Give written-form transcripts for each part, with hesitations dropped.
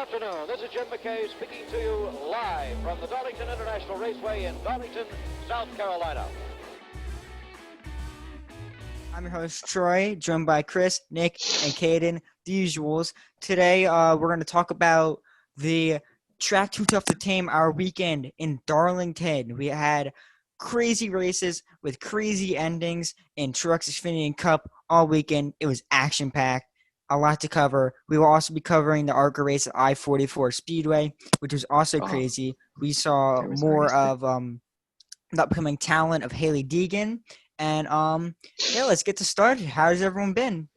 afternoon. This is Jim McKay speaking to you live from the Darlington International Raceway in Darlington, South Carolina. I'm your host, Troy, joined by Chris, Nick, and Caden, the usuals. Today, we're going to talk about the Track Too Tough to Tame, our weekend in Darlington. We had crazy races with crazy endings in Truex Xfinity Cup all weekend. It was action-packed, a lot to cover. We will also be covering the ARCA race at I-44 Speedway, which was also crazy. We saw more of the upcoming talent of Haley Deegan. And, let's get to started. How's everyone been?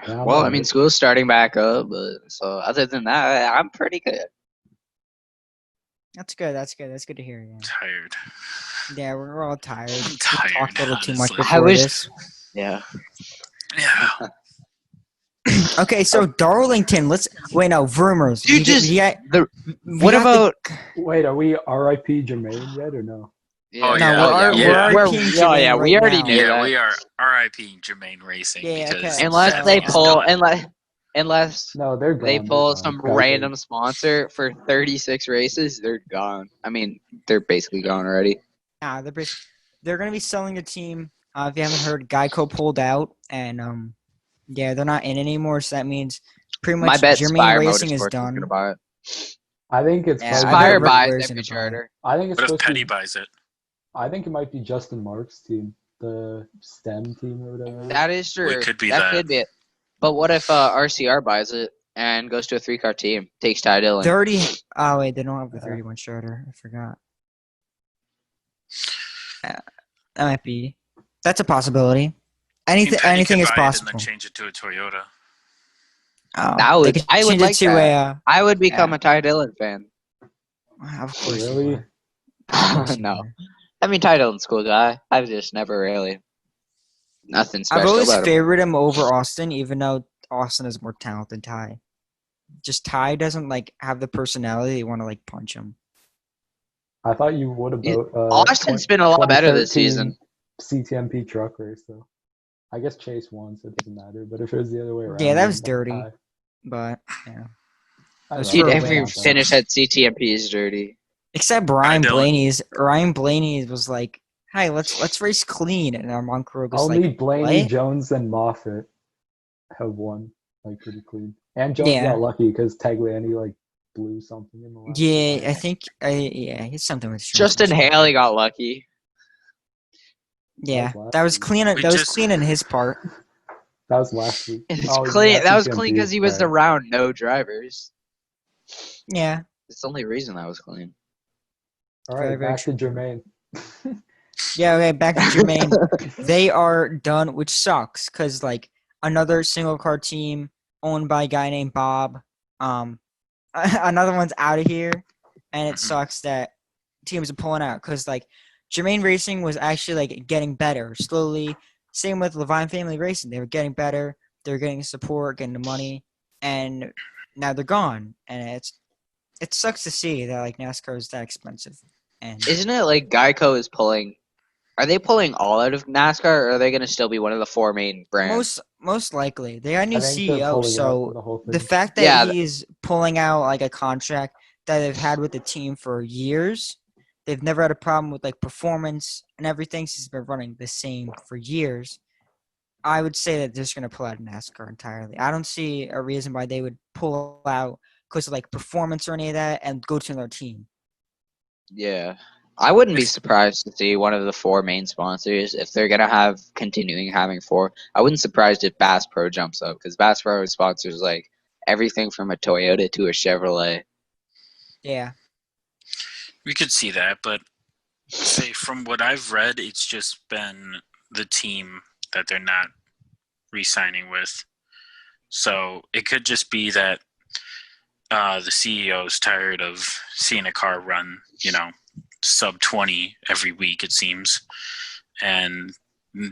Well, I mean, school's starting back up, but so other than that, I'm pretty good. That's good. That's good to hear. Yeah. Tired. Yeah, we're all tired. I'm tired. We talked a little too much honestly. before this. Yeah. Yeah. Okay, so Darlington. Rumors. Dude, what about? Wait, are we RIP Jermaine yet or no? Oh, No, yeah. we're RIP Jermaine we right already now. knew that. We are RIP Jermaine Racing Yeah, because okay. Unless So- they he's pull, gone. unless No, they're gone. they pull they're some gone. random sponsor for 36 races, they're gone. I mean, they're basically gone already. Nah, they're going to be selling the team. If you haven't heard, Geico pulled out, and they're not in anymore. So that means pretty My much bet Jermaine Spire Racing Motorsports is is done. gonna buy it. I think it's Yeah, probably- I bet Spire Rick buys Ware's every gonna buy it. charter. I think it's What if supposed Petty to be, buys it? I think it might be Justin Marks' team, the STEM team or whatever. That is true. It could be that that. could be it. But what if RCR buys it and goes to a 3-car team? Takes Ty Dillon. 30. Oh wait, they don't have the 31 charter. I forgot. That might be. That's a possibility. Anything Petty could is buy it possible. and then change it to a Toyota. Oh, That would- they could I would change like it to that. I would become Yeah. a Ty Dillon fan. Of course you Really? would. Of course you No. would. I mean, Ty Dillon's a cool guy. I've just never really nothing I've special always about him. favored him over Austin, even though Austin is more talented than Ty. Just Ty doesn't have the personality. You want to punch him. I thought you would about Austin's been a lot better this 2013 season. CTMP truck race though. I guess Chase won, so it doesn't matter. But if it was the other way around, Yeah, that was then dirty. I- But yeah. I That's don't Dude, know. for a every win. finish at CTMP is dirty. Except Ryan Dillon. Blaney's. Ryan Blaney was like, "Hey, let's race clean," and Armand Carrera was Only like, Blaney, "What?" Jones, and Moffitt have won pretty clean. And Jones Yeah. got lucky because Tagliani blew something in the last. Yeah, lap. I think. It's something with Justin Haley got lucky. Yeah, last that was week. clean. We That was just- clean in his part. That was last week. It's Oh, clean. yeah, That was CTMP, clean because he was sorry. around no drivers. Yeah. It's the only reason that was clean. All Very, right, very back to Jermaine. Yeah. Okay. Back to Jermaine. They are done, which sucks because another single car team owned by a guy named Bob. Another one's out of here, and it Mhm. sucks that teams are pulling out because Jermaine Racing was actually getting better slowly. Same with Levine Family Racing, they were getting better. They were getting support, getting the money, and now they're gone. And it sucks to see that NASCAR is that expensive. And Isn't it like Geico is pulling? Are they pulling all out of NASCAR, or are they going to still be one of the 4 main brands? most likely they got a new I think they're CEO, pulling out so the whole thing. the fact that Yeah, he is pulling out a contract that they've had with the team for years, they've never had a problem with performance and everything. Since he's been running the same for years. I would say that they're just going to pull out of NASCAR entirely. I don't see a reason why they would pull out because of performance or any of that and go to another team. Yeah. I wouldn't be surprised to see one of the 4 main sponsors if they're going to continuing having 4. I wouldn't be surprised if Bass Pro jumps up because Bass Pro sponsors everything from a Toyota to a Chevrolet. Yeah. We could see that, but say from what I've read, it's just been the team that they're not re-signing with. So it could just be that the CEO's tired of seeing a car run, sub 20 every week, it seems, and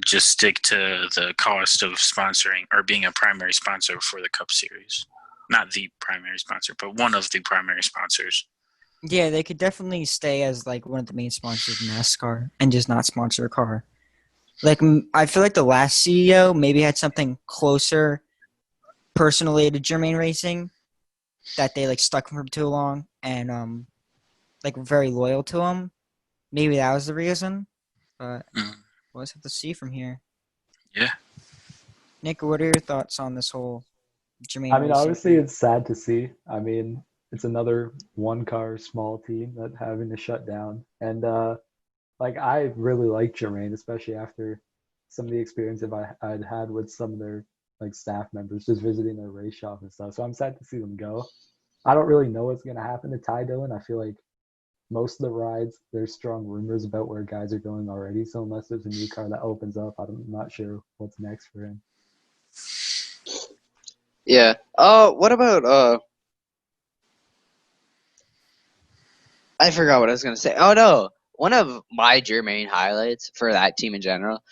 just stick to the cost of sponsoring or being a primary sponsor for the Cup Series. Not the primary sponsor, but one of the primary sponsors. Yeah, they could definitely stay as one of the main sponsors of NASCAR and just not sponsor a car. I feel like the last CEO maybe had something closer personally to Jermaine Racing, that they like stuck him for too long and like were very loyal to him. Maybe that was the reason. But we'll just have to see from here. Yeah. Nick, what are your thoughts on this whole Jermaine? I mean, Racing obviously, thing? it's sad to see. I mean, it's another one-car small team that having to shut down. And like I really like Jermaine, especially after some of the experience I'd had with some of their like staff members just visiting their race shop and stuff. So I'm sad to see them go. I don't really know what's gonna happen to Ty Dillon. I feel like most of the rides, there's strong rumors about where guys are going already. So unless there's a new car that opens up, I'm not sure what's next for him. Yeah. What about I forgot what I was gonna say. Oh no, one of my Jermaine highlights for that team in general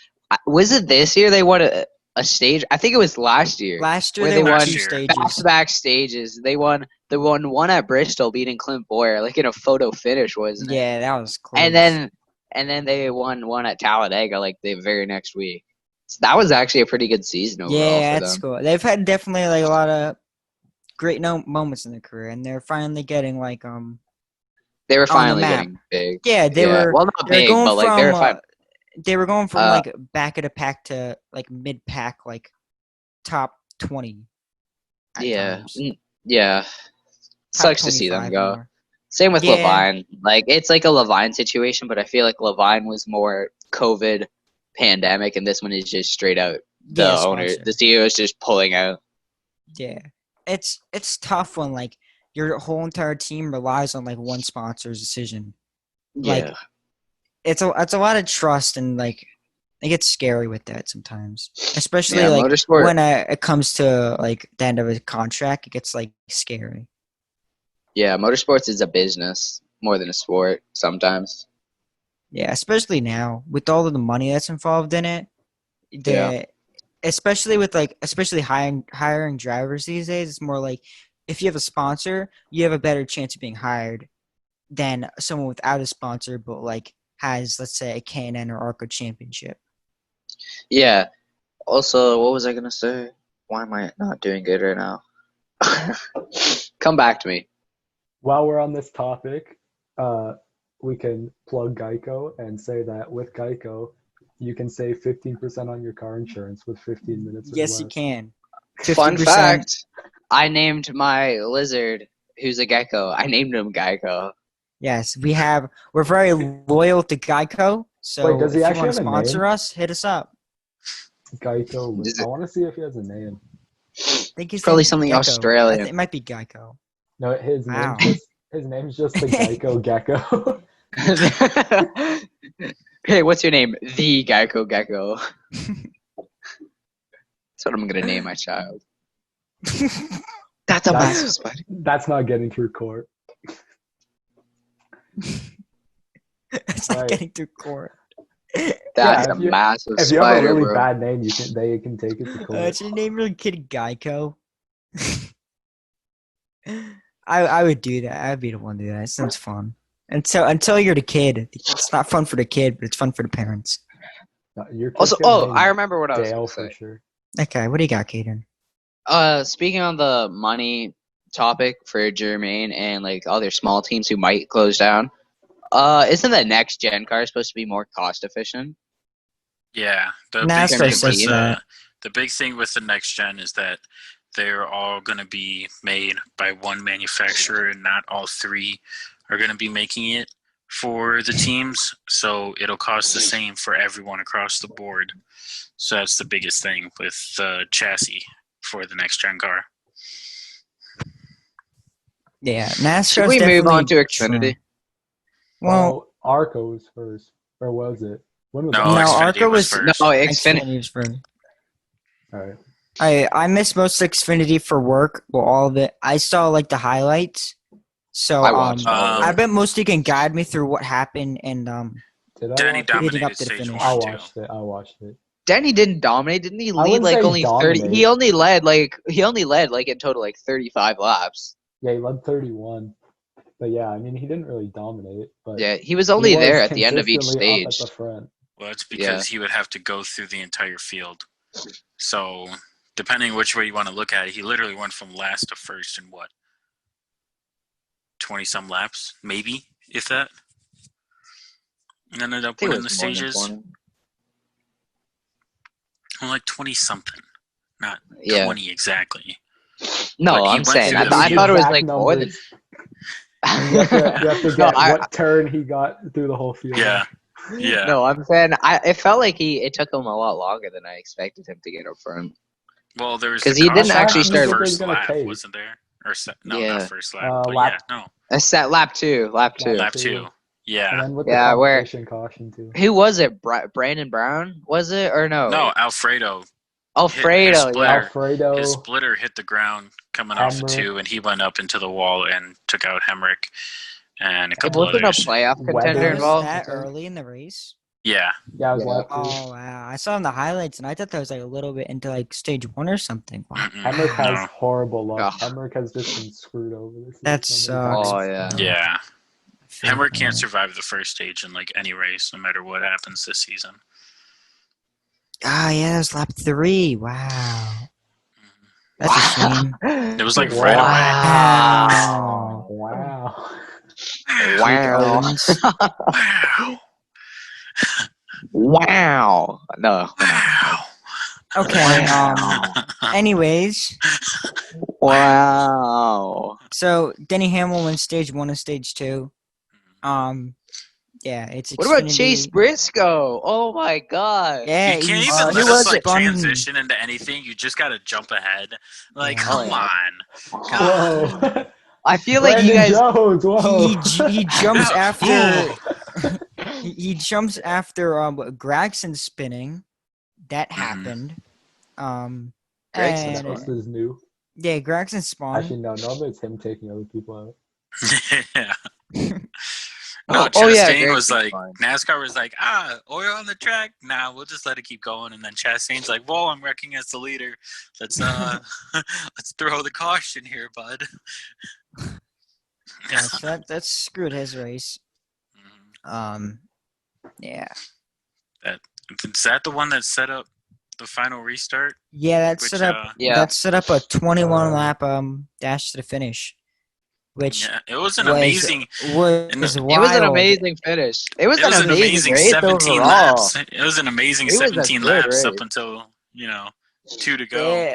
was it this year they won a stage. I think it was last year. Last year where they won won 2 stages. back-to-back stages. They won one at Bristol, beating Clint Boyer, like in a photo finish, wasn't it? Yeah, that was close. And then they won one at Talladega like the very next week. So that was actually a pretty good season overall yeah, for that's them. cool. They've had definitely like a lot of great moments in their career, and they're finally getting like They were on the finally map. getting big. Yeah, they were. Well, not They were big, going but like they from were fine. they were going from Uh, like back of the pack to like mid pack, like top 20. At Yeah, times. yeah. Top Sucks to see them 25 go. more. Same with Yeah. Levine. Like it's like a Levine situation, but I feel like Levine was more COVID pandemic, and this one is just straight out the Yeah, owner, sponsor. the CEO is just pulling out. Yeah, it's tough when like your whole entire team relies on like one sponsor's decision. Like Yeah, it's a lot of trust, and like it gets scary with that sometimes, especially yeah. like Motorsport. when it comes to like the end of a contract. It gets like scary. Yeah, motorsports is a business more than a sport sometimes. Yeah, especially now with all of the money that's involved in it. Yeah. Especially with like hiring drivers these days, it's more like if you have a sponsor, you have a better chance of being hired than someone without a sponsor, but like has, let's say, a K&N or ARCA championship. Yeah. Also, what was I gonna say? Why am I not doing good right now? Come back to me. While we're on this topic, we can plug Geico and say that with Geico, you can save 15% on your car insurance with 15 minutes or Yes, less. you can. Fun 50%. fact: I named my lizard, who's a gecko. I named him Geico. Yes, we're very loyal to Geico. So Wait, does he if you actually want to have a sponsor name? us, hit us up. Geico. Is I it- want to see if he has a name. I think his Probably name's something Gecko. Australian. It might be Geico. No, Wow. his name's just the Geico Gecko. Hey, what's your name? The Geico Gecko. That's what I'm gonna name my child. That's a massive spider. That's not getting through court. It's not Right. getting through court. That's Yeah, a massive If you have a spider, really bro. bad name, they can take it to court. That's your name, your kid Geico. I would do that. I'd be the one to do that. It sounds fun. Until you're the kid, it's not fun for the kid, but it's fun for the parents. Your kid's Also, gonna name I remember what I was Dale gonna for say. sure. Okay, what do you got, Kaden? Speaking on the money topic for Jermaine and like other small teams who might close down, isn't the next gen car supposed to be more cost efficient? Yeah, NASCAR says that. the big thing with the next gen is that they're all going to be made by one manufacturer, and not all three are going to be making it for the teams. So it'll cost the same for everyone across the board. So that's the biggest thing with the chassis for the next gen car. Yeah, NASCAR. Should we move on to Xfinity? Well, ARCA was first, or was it? When was No, ARCA? no, Xfinity ARCA was first. No, Xfinity was first. All right. I missed most of Xfinity for work. Well, all of it. I saw like the highlights. So I watched all of I it. bet most of you can guide me through what happened and Did I Danny watch it? leading up dominated to the stage finish. I 1 and 2. watched it. I watched it. Denny didn't dominate, didn't he? I Lead wouldn't like say only 30. dominate. He only led like in total like 35 laps. Yeah, he led 31. But yeah, I mean, he didn't really dominate. But Yeah, he was only he was there at the end of each consistently stage. up at the front. Well, it's because he would have to go through the entire field. So, depending which way you want to look at it, he literally went from last to first in what? 20-some laps, maybe, if that. And ended up I think it winning the was more than stages. 20. Well, like 20-something, not Yeah. 20 exactly. No, But he I'm went saying through I, the I thought it was Exact like more than. numbers. You have to No, get what turn he got through the whole field. Yeah. Yeah. No, I'm saying it felt like it took him a lot longer than I expected him to get up front. Well, there was 'Cause the he didn't caution actually on start- the What was first gonna lap, take? wasn't there? Or no, Yeah. not first lap, but lap- yeah, no, A set lap 2, lap 2. lap two. 2. And Yeah. then with Yeah, the where- competition caution too. Who was it? Brandon Brown was it or no? No, Alfredo. Alfredo. his Yeah. Alfredo. His splitter hit the ground coming off of Hemrick. 2, and he went up into the wall and took out Hemrick and a It couple wasn't a others. playoff Weather. contender Was involved. that early in the race? Yeah. Yeah, it was Yeah. lap 2. Oh wow! I saw in the highlights, and I thought that was like a little bit into like stage 1 or something. Wow. Mm-mm. Hemrick has No. horrible luck. Ugh. Hemrick has just been screwed over this That season so many sucks. times. Oh, yeah. Yeah. I feel Hemrick can't bad. survive the first stage in like any race, no matter what happens this season. Ah, yeah, that was lap 3. Wow, that's a shame. It was like Wow. right Wow. Wow. Wow. Owens. away. Wow. No. Wow. Okay. Wow. Anyways, Wow. so Denny Hamlin wins stage 1 and stage 2. Yeah, it's What about Xfinity. Chase Briscoe? Oh my god. Yeah, You can't he's even who let us was like it? transition into anything. You just gotta jump ahead. Like, Yeah. come Oh, on. Whoa. I feel like you Brandon guys. Jones. Whoa. He jumps after Oh. he jumps after Gregson spinning. That Mhm. happened. Gregson's and This is new. yeah, Gregson spawned. Actually, no. Normally it's him taking other people out. Yeah. No, Oh, yeah, Chastain was Gregson's like, fine. NASCAR was like, oil on the track? Nah, we'll just let it keep going. And then Chastain's like, whoa, I'm wrecking as the leader. Let's let's throw the caution here, bud. Yeah, so that's screwed his race. Yeah. Is that the one that set up the final restart? Yeah, that Which, set up Yeah. that set up a 21 lap dash to the finish. Which Yeah, it was an was, amazing. was and the- It was an wild. amazing finish. It was It was an amazing race 17 overall. laps. It was an amazing It was a 17 good laps up race. until 2 to go. Yeah.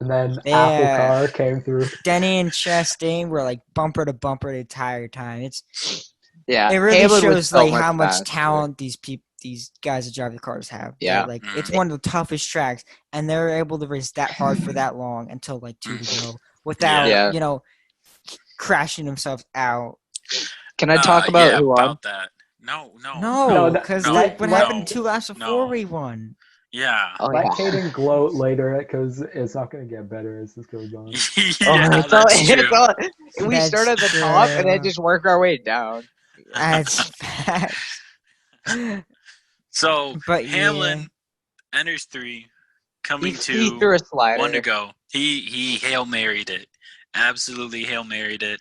And then Yeah. Apple Car came through. Denny and Chastain were like bumper to bumper the entire time. Yeah. It really Hamlin was shows so like how much faster. talent these guys that drive the cars have. Yeah. Like Mhm. it's one of the toughest tracks, and they're able to race that hard for that long until like 2 to go without Yeah. crashing themselves out. Can I talk about yeah, who won? about that? No. No, that- because no, like what no, happened 2 laps before no. we won. Yeah. Oh, Let yeah. Caden gloat later because it's not going to get better as this goes on. Oh, Yeah, it's all, that's true. we That's start at the top and then true. just work our way down. That's facts. So But Hamlin enters 3, coming He to threw a slider. 1 to go. He Hail Married it. Absolutely Hail Married it.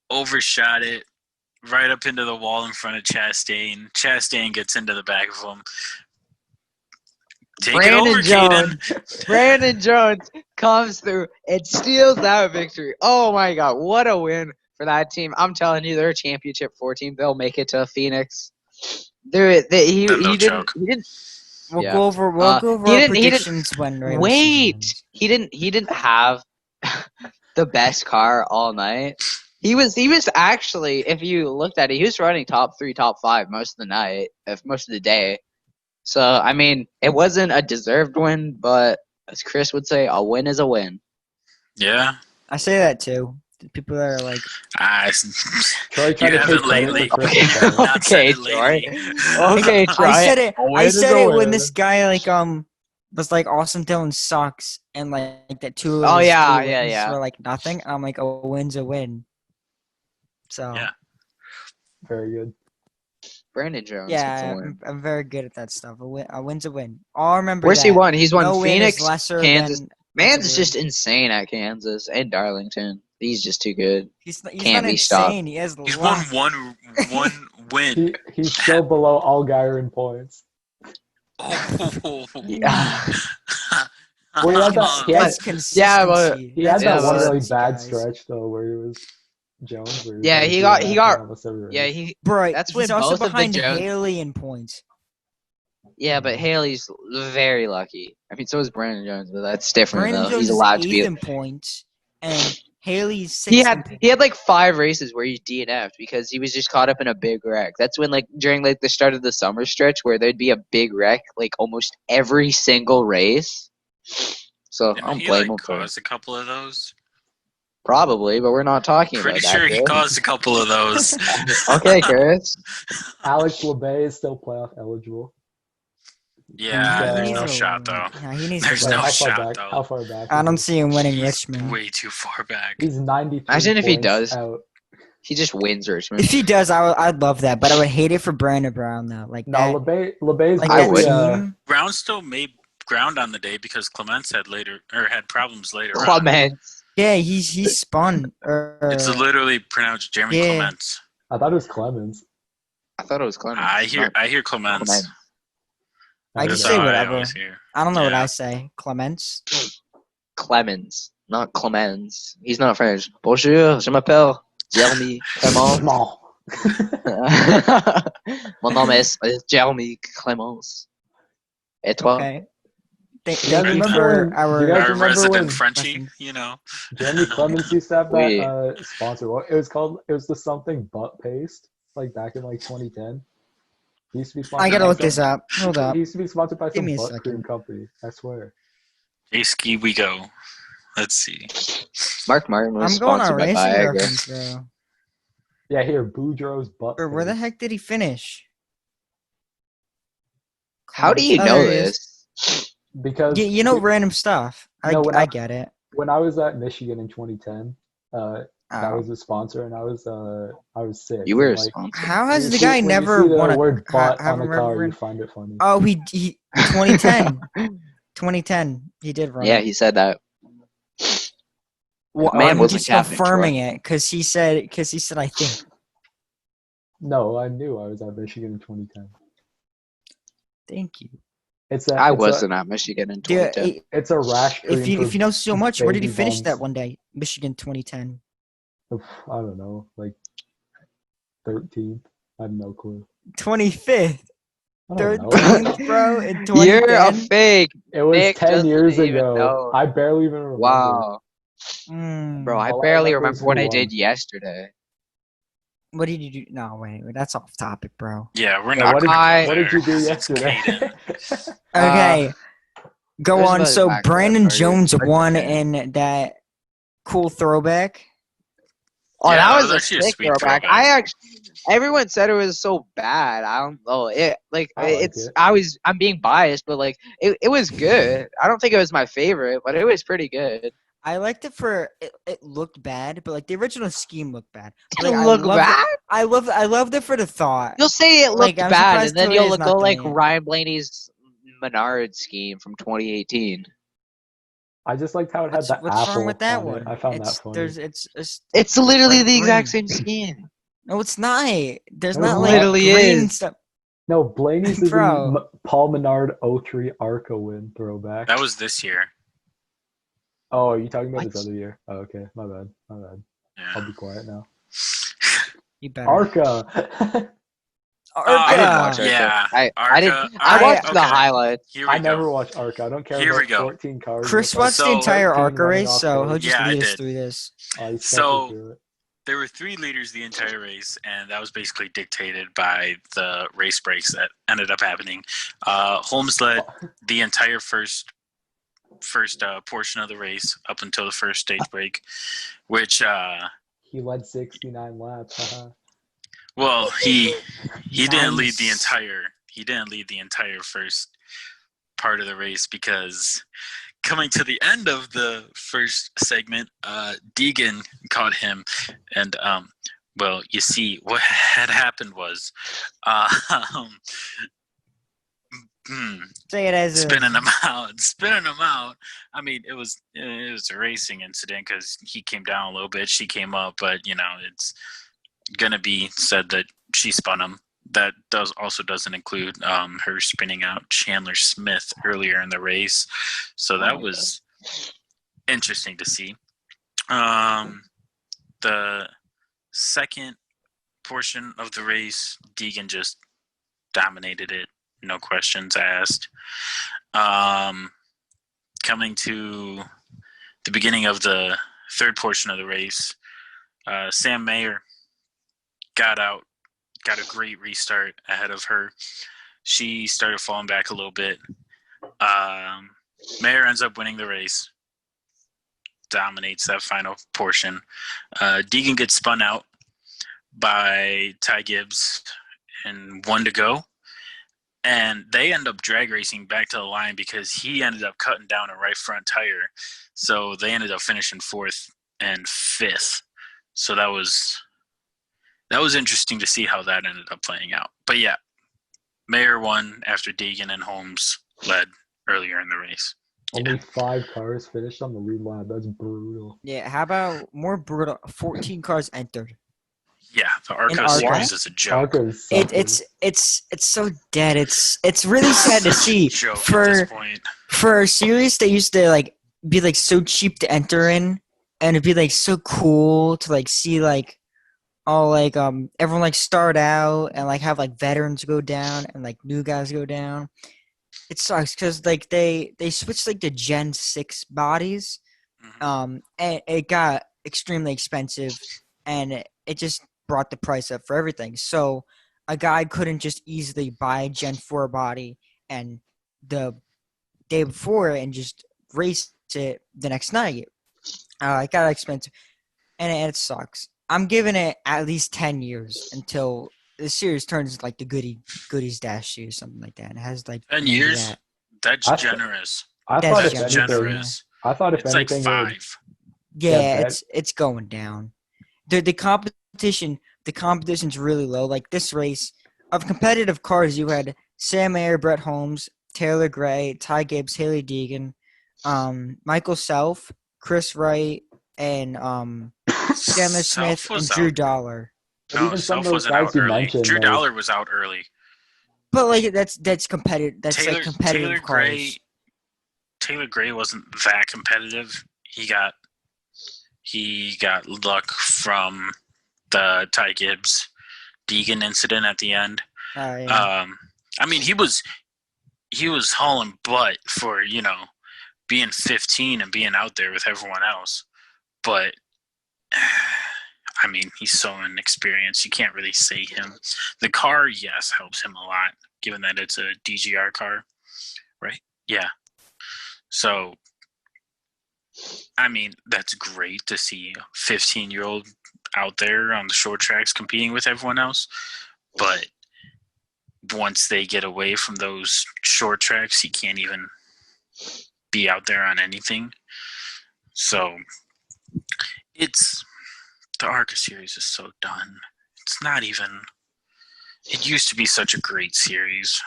Overshot it right up into the wall in front of Chastain. Chastain gets into the back of him. Take it over, Caden. Brandon Jones comes through and steals that victory. Oh my god, what a win for that team. I'm telling you, they're a championship 4 team. They'll make it to Phoenix. Then they'll He didn't choke. We'll Yeah. go over He our didn't- predictions when Raymond Wait, season he didn't have the best car all night. He was actually, if you looked at it, he was running top 3, top 5 most of the night, most of the day. So I mean, it wasn't a deserved win, but as Chris would say, a win is a win. Yeah. I say that too. The people that are like, Troy You tried to haven't take credit lately. for Chris's Not said Okay, it lately. Okay, try I said it. it. I said it when this guy was like Austin Dillon sucks and like that 2 of Oh, his yeah, 3 yeah, wins yeah. were like nothing. I'm like, a win's a win. So Yeah. Very good. Brandon Jones. yeah, With the win. I'm very good at that stuff. A win's a win. I'll remember. Where's he that. won? He's won No Phoenix, win is lesser Kansas. than. Man's that's a just insane at Kansas and Darlington. He's just too good. He's can't not be stopped. insane. He has He's won luck. one win. He's still below Allgaier in points. Oh. Yeah. Well, he had that. He had, That's consistency. he had that That's one really consistency, bad guys. stretch though, where he was Jones. Where Yeah, like he DNF got in almost every race. yeah he. Bro, That's he's when also both of the behind Jones. Haley in points. Yeah, but Haley's very lucky. I mean, so is Brandon Jones, but that's different Brandon though. Jones He's is allowed to 8th be. in points, and Haley's 6th. He had like 5 races where he DNF'd because he was just caught up in a big wreck. That's when like during like the start of the summer stretch where there'd be a big wreck like almost every single race. So I Didn't don't he blame like him for it. cause a couple of those? Probably, but we're not talking Pretty about sure that. he Chris. caused a couple of those. Okay, Chris. Alex LeBay is still playoff eligible. Yeah, there's no He's, shot though. Yeah, he needs There's to Wait, no go. how far shot back? though. How far back? I is don't he? see him winning He's Richmond. way too far back. He's 93 Imagine if he points does. out. He just wins Richmond. If he does, I'd love that, but I would hate it for Brandon Brown though. Like No, that, LeBay's like I that would. team. Brown still made ground on the day because Clements had problems later on. Clements. Yeah, he's spun. It's literally pronounced Jeremy Yeah. Clements. I thought it was Clemens. I thought it was Clements. I hear Clements. Clements. I don't just know. say That's how I whatever. always hear. I don't know what Yeah. I say. Clements. Clemens, not Clemens. He's not French. Bonjour, je m'appelle Jeremy Clemens. Small. Mon nom est Jeremy Clemens. Et toi? Okay. Thank You guys you remember for when- our. you guys Our remember resident when- Frenchie, Questions. you know. Jeremy Clemens used to have Wait. that sponsor. What it was called? It was the something butt paste. Like back in like 2010. He used to be sponsored. I gotta by look some- this up. Hold up. He used to be sponsored by Give some me a butt second. cream company. I swear. Ski we go. Let's see. Mark Martin was I'm going on sponsored by racing Viagra. reference, bro. Yeah, here Boudreaux's butt. Or where the paste. heck did he finish? How do you Oh, know there he is. this? Because You know random stuff. No, when I I- get it. when I was at Michigan in 2010, that Oh. was a sponsor, and I was sick. You were a And, like, sponsor. How when has you the see- guy when you never see the won a word butt have on a him car? ever- You find it funny. Oh, he 2010. 2010. He did run. Yeah, it. he said that. Well, Man I'm wasn't just Captain confirming it because he said I think. No, I knew I was at Michigan in 2010. Thank you. I wasn't at Michigan in Dude, 2010. It's a rash cream. if you know so much, where did he baby finish bumps. that one day? Michigan 2010. I don't know, like 13th. I have no clue. 25th. I don't know. 13th, bro, in You're a 2010. fake. It was Nick 10 doesn't years even ago. know. I barely even remember. Wow. All Bro, I All I barely remember is remember what who I won. did yesterday. What did you do? No, wait, that's off topic, bro. Yeah, we're Yeah, not. what did, gonna go what did there you do 'cause it's yesterday? Caden. Okay, go there's on. another So bachelorette Brandon party. Jones Or won something. in that cool throwback. Oh, Yeah, that that was was a actually a sick sweet throwback. throwback. Everyone said it was so bad. I don't know. I like It's. it. I'm being biased, but like it was good. I don't think it was my favorite, but it was pretty good. I liked it for it looked bad, but like the original scheme looked bad. But, Didn't like, look I loved bad. It. I loved it for the thought. You'll say it Like, looked I'm bad, surprised and then Toya's you'll not go like doing it. Ryan Blaney's Menard scheme from 2018. I just liked how it had What's, the what's apple wrong with that on it. one? I found it's, that funny. There's It's literally like the exact green. same scheme. No, it's not. There's It not like literally green is. stuff. No, Blaney's is Bro. Paul Menard 03 ARCA win throwback. That was this year. Oh, are you talking about this What? other year? Oh, okay, my bad. I'll Yeah. be quiet now. You better. ARCA. I didn't watch Arca. Arca. Yeah, I didn't. Arca. I watched the Okay. highlights. Here we I go. never watched ARCA. I don't care Here about we go. 14 cars. Chris with, like, watched the So- entire 13 Arca running race, off so the- he'll just Yeah, I lead us did. through this. Oh, he stepped So- me through it. There were 3 leaders the entire race, and that was basically dictated by the race breaks that ended up happening. Holmes led the entire first portion of the race up until the first stage break, which He led 69 laps. haha. well he didn't lead the Nice. entire first part of the race because coming to the end of the first segment, Deegan caught him, and well, you see, what had happened was, Say it as spinning him out. I mean, it was a racing incident because he came down a little bit, she came up, but it's gonna be said that she spun him that doesn't include her spinning out Chandler Smith earlier in the race. So that was interesting to see. The second portion of the race, Deegan just dominated it, no questions asked. Coming to the beginning of the third portion of the race, Sam Mayer got a great restart ahead of her. She started falling back a little bit. Mayer ends up winning the race, dominates that final portion. Deegan gets spun out by Ty Gibbs and 1 to go. And they end up drag racing back to the line because he ended up cutting down a right front tire. So they ended up finishing 4th and 5th. So that was interesting to see how that ended up playing out. But yeah, Mayer won after Deegan and Holmes led earlier in the race. Only 5 cars finished on the lead line. That's brutal. Yeah, how about more brutal? 14 cars entered. Yeah, the ARCA ARCA. series is a joke. It's so dead. It's really sad to see Joke at for this point. a series that used to like be like so cheap to enter in, and it'd be like so cool to like see like all like everyone like start out and like have like veterans go down and like new guys go down. It sucks because like they switched like the Gen 6 bodies, and it got extremely expensive, and it just brought the price up for everything. So a guy couldn't just easily buy a Gen 4 body and the day before and just race it the next night. It got expensive, and it sucks. I'm giving it at least 10 years until the series turns like the Goodies Dash series, something like that. And it has like 10 years? That's generous. I That's thought if generous. anything, Generous. I thought if It's like anything, 5. Yeah, Yeah, it's going down. The competition's really low. Like this race of competitive cars, you had Sam Mayer, Brett Holmes, Taylor Gray, Ty Gibbs, Haley Deegan, Michael Self, Chris Wright, and Chandler Smith Self and was Drew out. Dollar. But No, even some of Self those wasn't guys out you early. mentioned, Drew like- Dollar was out early. But like that's competitive. That's like competitive cars. Taylor Gray wasn't that competitive. He got luck from the Ty Gibbs Deegan incident at the end. Yeah. I mean, he was hauling butt for being 15 and being out there with everyone else, but I mean, he's so inexperienced. You can't really say him. The car, yes, helps him a lot, given that it's a DGR car, right? Yeah. So, I mean, that's great to see a 15-year-old out there on the short tracks competing with everyone else. But once they get away from those short tracks, he can't even be out there on anything. So, the ARCA series is so done. It's not even. It used to be such a great series.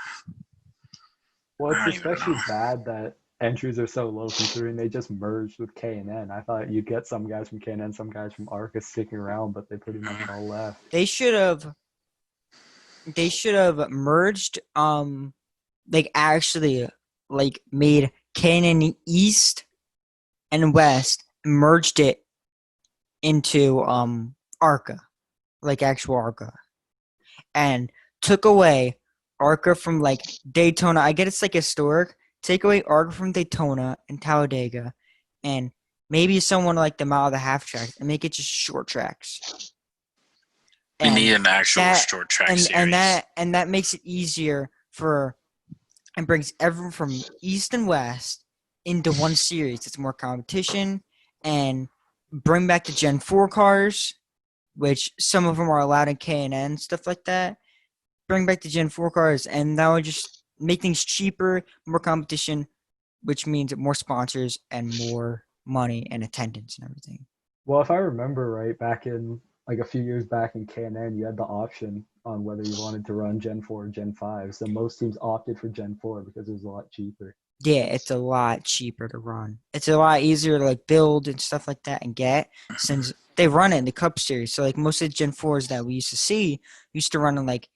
Well, I it's don't even especially know. bad that entries are so low considering they just merged with K&N. I thought you'd get some guys from K&N, some guys from ARCA sticking around, but they pretty much all left. They should have merged like actually like made Canyon East and West, merged it into ARCA, like actual ARCA, and took away ARCA from like Daytona. I get it's like historic. Take away ARCA from Daytona and Talladega, and maybe someone like the mile and a half track and make it just short tracks. We need an actual short track series. And that makes it easier and brings everyone from East and West into one series. It's more competition, and bring back the Gen 4 cars, which some of them are allowed in K&N, stuff like that. Bring back the Gen 4 cars, and that would just make things cheaper, more competition, which means more sponsors and more money and attendance and everything. Well, if I remember right, back in like a few years back in K&N, you had the option on whether you wanted to run Gen 4 or Gen 5. So most teams opted for Gen 4 because it was a lot cheaper. Yeah, it's a lot cheaper to run. It's a lot easier to like build and stuff like that and get, since they run it in the Cup Series. So like most of the Gen 4s that we used to see used to run in like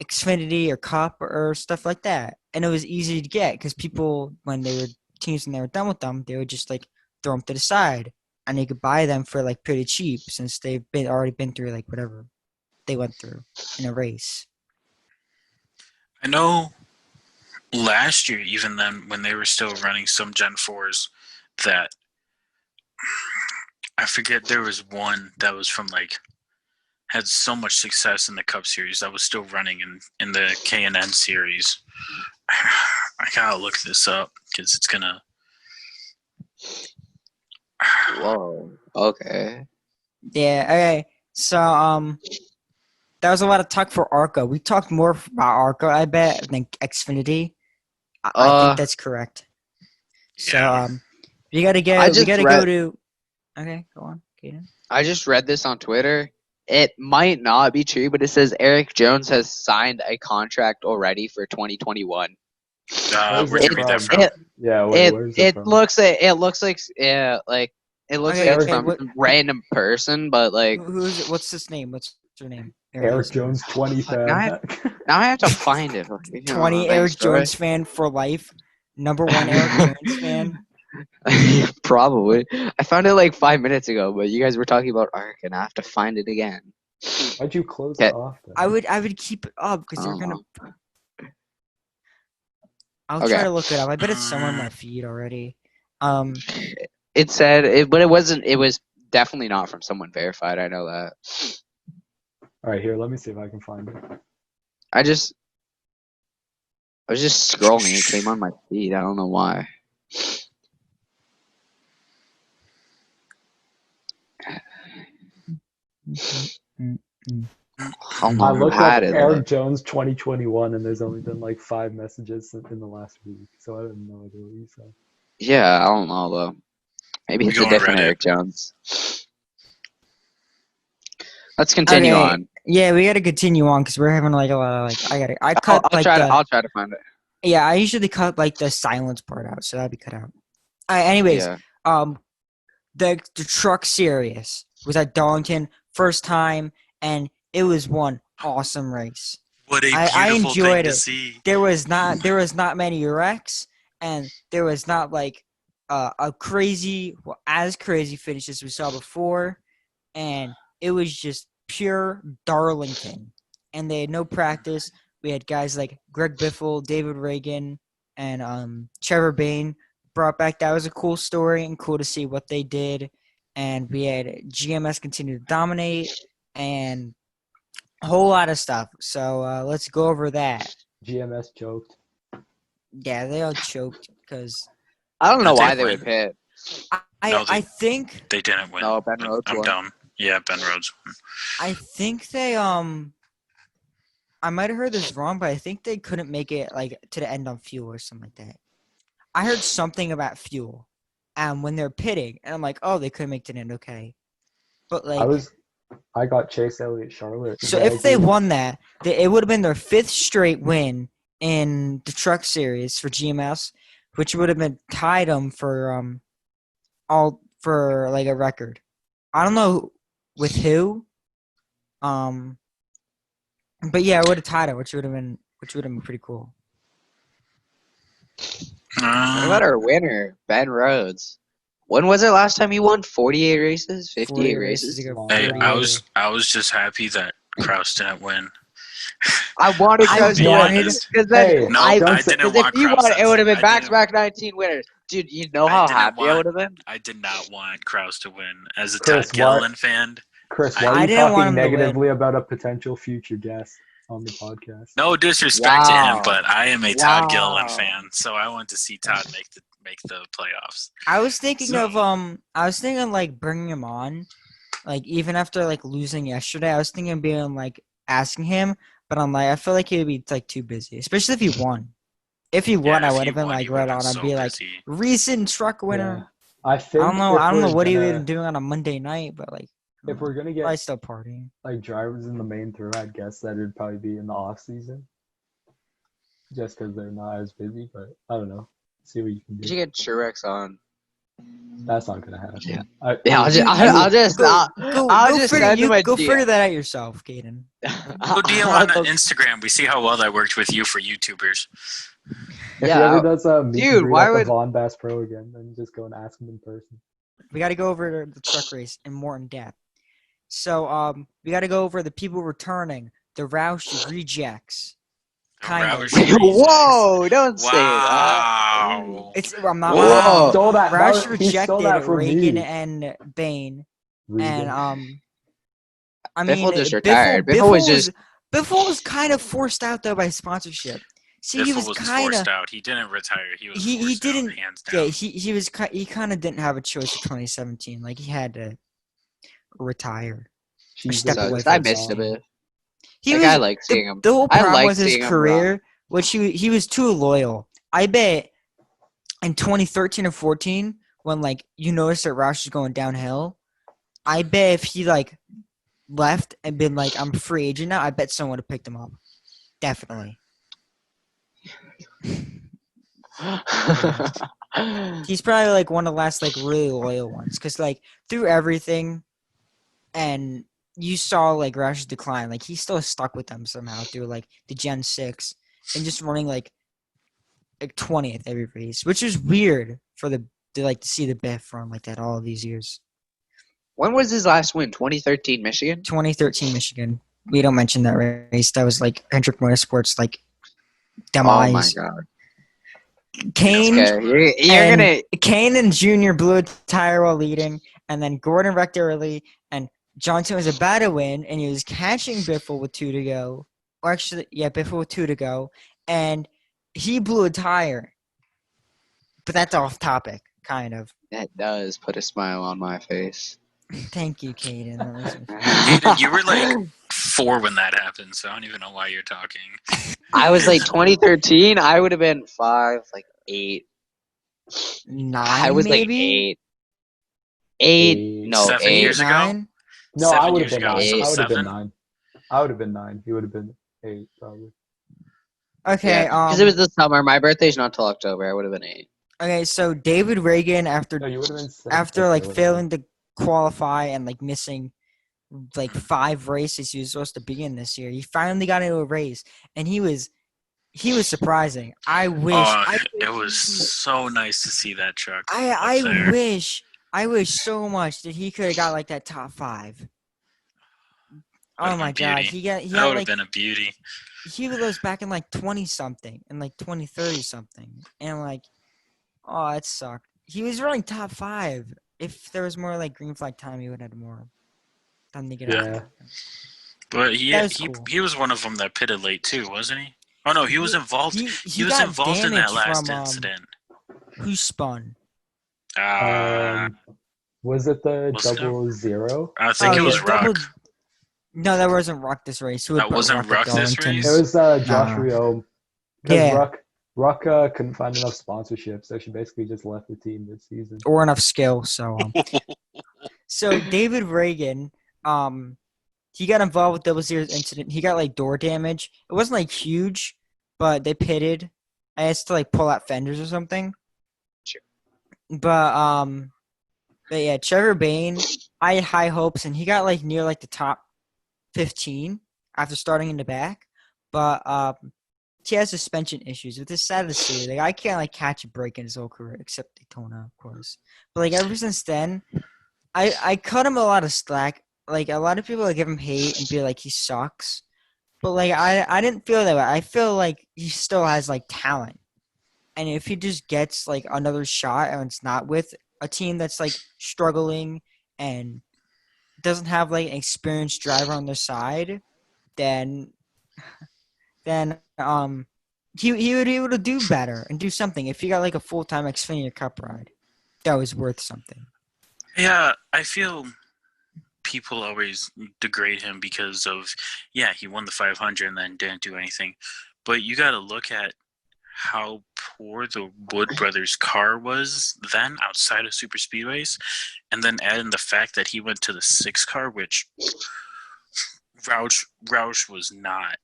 Xfinity or Cup or stuff like that, and it was easy to get because people, when they were teams and they were done with them, they would just like throw them to the side, and you could buy them for like pretty cheap since they've already been through like whatever they went through in a race. I know last year, even then, when they were still running some Gen 4s, that I forget, there was one that was from like had so much success in the Cup Series that was still running in the K&N Series. I gotta look this up because it's gonna. Whoa. Okay. Yeah. Okay. So that was a lot of talk for ARCA. We talked more about ARCA, I bet, than Xfinity. I think that's correct. So Yeah. we gotta go. I We just gotta read- go to. Okay, go on, Kaden. I just read this on Twitter. It might not be true, but it says Eric Jones has signed a contract already for 2021. Where's Where'd it you read that from? from? Yeah, wait, It where's it it from? looks like it looks like Okay, it's okay, from what- some random person, but like Who's it? What's his name? What's her name? Eric Jones 20 fan. now I have to find it. 20 Eric Jones fan for life. Number one Eric Jones fan. Probably. I found it like 5 minutes ago, but you guys were talking about ARC, and I have to find it again. Why'd you close Yeah. it off then? I would keep it up because I you're don't gonna. know. I'll Okay. try to look it up. I bet it's somewhere in my feed already. It said it, but it wasn't. It was definitely not from someone verified. I know that. All right, here, let me see if I can find it. I was just scrolling. It came on my feed. I don't know why. How I long looked had up it? Eric Jones 2021, and there's only been like 5 messages in the last week, so I have no idea what you said. Yeah, I don't know though. Maybe We it's go a on different Reddit. Eric Jones. Let's continue Okay. on. Yeah, we gotta continue on because we're having like a lot of like. I cut I'll like try the. to. I'll try to find it. Yeah, I usually cut like the silence part out, so that'd be cut out. Anyways, Yeah. the truck series was at Darlington first time, and it was one awesome race. What a I beautiful thing enjoyed to it. see. There was not many wrecks, and there was not like a crazy as crazy finish as we saw before, and it was just pure Darlington. And they had no practice. We had guys like Greg Biffle, David Reagan, and Trevor Bain brought back. That was a cool story and cool to see what they did. And we had GMS continue to dominate and a whole lot of stuff. So let's go over that. GMS choked. Yeah, they all choked because I don't know Did they why they would win? pit. I think They didn't win. No, Ben Rhodes I'm won. dumb. Yeah, Ben Rhodes won. I think they I might have heard this wrong, but I think they couldn't make it like to the end on fuel or something like that. I heard something about fuel, and when they're pitting, and I'm like, oh, they couldn't make it to the end, okay. But like, I got Chase Elliott Charlotte. so if they won that, it would have been their 5th straight win in the truck series for GMS, which would have been tied them for all for like a record. I don't know with who, but yeah, I would have tied it, which would have been pretty cool. What about our winner, Ben Rhodes? When was it last time he won? 48 races? 58 40 races? he got Long Hey, 48. I was just happy that Kraus didn't win. I wanted I Kraus to wanted- win because then No, I I didn't because want if he Kraus. won, it would have been I back-to-back 19 winners. Dude, you know I how didn't happy I want- would have been. I did not want Kraus to win. As a Chris, Todd Gilliland fan, Chris, why I are you didn't want talking him to win. negatively about a potential future guest on the podcast? no disrespect to him, Wow. but I am a Todd Wow. Gilliland fan, so I want to see Todd make the playoffs. I was thinking So- of like bringing him on, like even after like losing yesterday. I was thinking of being like asking him, but I'm like I feel like he'd be like too busy, especially if he won. If he won, Yeah, I if would he have been won, like he would've right been on. I'd so be like busy. recent truck winner. I think I don't know if what he we're would gonna- have doing on a Monday night, but like If we're gonna probably get still partying. like drivers in the main through, I'd guess that it'd probably be in the off season, just because they're not as busy. But I don't know. See what you can You do. should get Truex on. That's not gonna happen. Yeah. I, Yeah, I- I'll just send him a go figure DM. that out yourself, Caden. Go DM on Instagram. We see how well that worked with you for YouTubers. if he ever does a meet and dude, greet why at the would- Vaughn Bass Pro again, then just go and ask him in person. We got to go over the truck race in more in depth. So we got to go over the people returning, the Roush rejects. Kind of. Whoa! Don't say that. Wow. I'm not. Whoa. He stole that. Roush He stole that rejected from Reagan me. and Bane, Regan. and I mean, Biffle just retired. Biffle was kind of forced out though by sponsorship. See, he was Biffle was kind of. forced out. He didn't retire. He was He forced didn't. out, hands down. Yeah, he kind of didn't have a choice in 2017. Like he had to retire. Step away I from missed a the bit. He Like, was, I like seeing him. The whole I problem like with his seeing him career, which he was too loyal. I bet in 2013 or 14, when like you noticed that Roush was going downhill, I bet if he like left and been like, I'm a free agent now, I bet someone would have picked him up. Definitely. He's probably like one of the last like really loyal ones, because like through everything, and you saw like Roush's decline. Like he's still stuck with them somehow through like the Gen 6 and just running like 20th every race, which is weird for to see the Biff run like that all of these years. When was his last win? 2013 Michigan? 2013 Michigan. We don't mention that race. That was like Hendrick Motorsports like demise. Oh my god. Kane Okay. Kane and Junior blew a tire while leading, and then Gordon wrecked early, and Johnson was about to win, and he was catching Biffle with 2 to go. Or actually, yeah, Biffle with 2 to go, and he blew a tire. But that's off topic, kind of. That does put a smile on my face. Thank you, Caden. Caden, you were like 4 when that happened, so I don't even know why you're talking. I was like 2013. I would have been 5, like 8. 9, I was maybe? like 8. No, 7 8. years ago? 9? No, 7 I would have years been ago, 9. so I would have been 7? 9. I would have been 9. He would have been 8, probably. Okay, because it was the summer. My birthday's not till October. I would have been 8. Okay, so David Reagan, after No, you would have been 7. after like failing to qualify and like missing like 5 races he was supposed to be in this year, he finally got into a race, and he was surprising. I wish. It was so nice to see that truck. I wish so much that he could have got like that top 5. Oh my god, he that had would have like been a beauty. he was back in like 20 something and like 2030 something, and like, oh, it sucked. He was running top 5. If there was more like green flag time, he would have had more time to get out. Yeah. But Cool. he was one of them that pitted late too, wasn't he? Oh no, he was involved. He was got involved in that damage last from, incident. Who spun? Was it the Was it? 00? I think it was Rock. No, that wasn't Rock this race. Who That wasn't Rock this Darlington? race? It was Josh Rio. Because Yeah. Ruck couldn't find enough sponsorship, so she basically just left the team this season. Or enough skill. So David Reagan, he got involved with Double Zero's incident. He got like door damage. It wasn't like huge, but they pitted. I had to like pull out fenders or something. Sure. But yeah, Trevor Bain, I had high hopes, and he got like near like the top 15 after starting in the back. But he has suspension issues, which is sad to see. Like I can't like catch a break in his whole career, except Daytona, of course. But like ever since then, I cut him a lot of slack. Like a lot of people like give him hate and be like he sucks, but like I didn't feel that way. I feel like he still has like talent, and if he just gets like another shot and it's not with a team that's like struggling and doesn't have like an experienced driver on their side, then he would be able to do better and do something. If he got like a full-time Xfinity Cup ride, that was worth something. Yeah, I feel people always degrade him because of, he won the 500 and then didn't do anything. But you got to look at how poor the Wood Brothers car was then outside of super speedways, and then add in the fact that he went to the 6 car, which Roush was not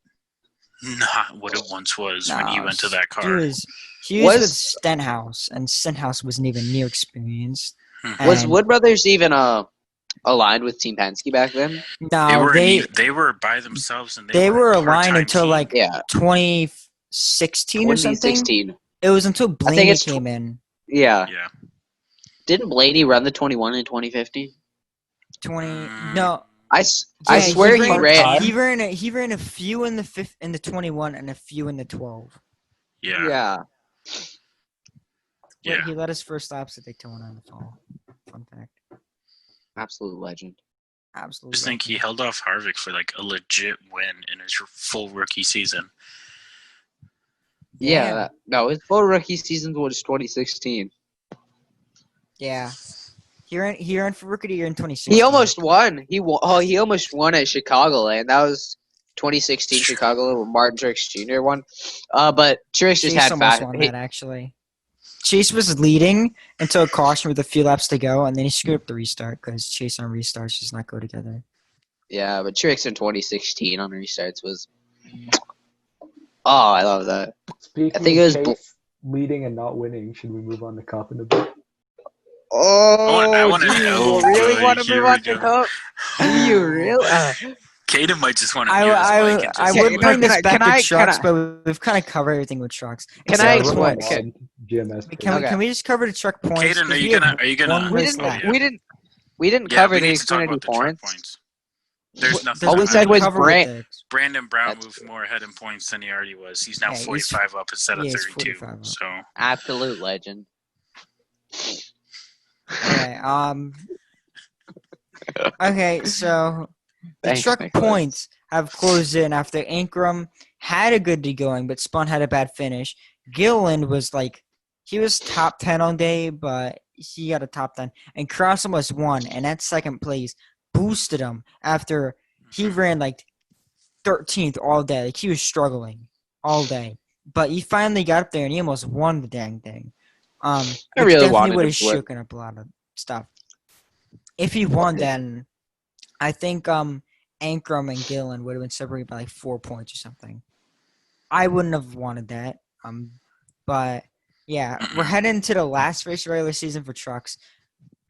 not what it once was when he went to that He car. was with Stenhouse, and Stenhouse wasn't even near experienced. Was And Wood Brothers even aligned with Team Penske back then? no, They were by themselves, and they were a aligned part-time until team. like Yeah, 2016 or something. 2016. It was until think Blaney it's came in. Yeah. Yeah. Didn't Blaney run the 21 in 2015? 20 no. I Yeah, swear he ran. He ran a few in the 21 and a few in the 12. Yeah. Yeah. Yeah. He led his first laps at Daytona in the fall. Fun fact. Absolute legend. Absolutely. Just think he held off Harvick for like a legit win in his full rookie season. Yeah. No, his full rookie season was 2016. Yeah. He ran for rookie of the year in 2016. He almost won. He almost won at Chicagoland. That was 2016 Chicago where Martin Truex Jr. won. But Truex just Chase had almost fast. won that, actually. Chase was leading until a caution with a few laps to go, and then he screwed up the restart because Chase on restarts does not go together. Yeah, but Truex in 2016 on restarts was. Oh, I love that. Speaking I think of it was Chase leading and not winning, should we move on to Cup in a bit? Oh, I want to do you know. really boy, want to here move we on to go. Cup? Do you really? Caden might just want to mute his mic and I just would bring this back can I- to trucks, but we've kind of covered everything with trucks. Can Except I for explain- points. can- GMS. Okay. Can we just cover the truck points? Caden, 'Cause are you gonna? one we race didn't. left. We didn't Yeah, cover we the need to talk Xfinity about the truck points. points. There's nothing. All we nothing said to was cover with Brand- it. Brandon Brown That's- moved more ahead in points than he already was. He's now Yeah, he's- 45 up instead of yeah, he's 32. 45 up. So Absolute legend. Okay. Okay. So the Thanks, truck Nicholas. points have closed in after Ankrum had a good day going, but Spun had a bad finish. Gilliland was he was top 10 all day, but he got a top 10. And Cross almost won, and that second place boosted him after he ran 13th all day. He was struggling all day, but he finally got up there and he almost won the dang thing. I Which really definitely wanted would him have to win. shaken up a lot of stuff. If he won, then I think Ankrum and Gillen would have been separated by 4 points or something. I wouldn't have wanted that. But yeah, we're heading to the last race of the regular season for trucks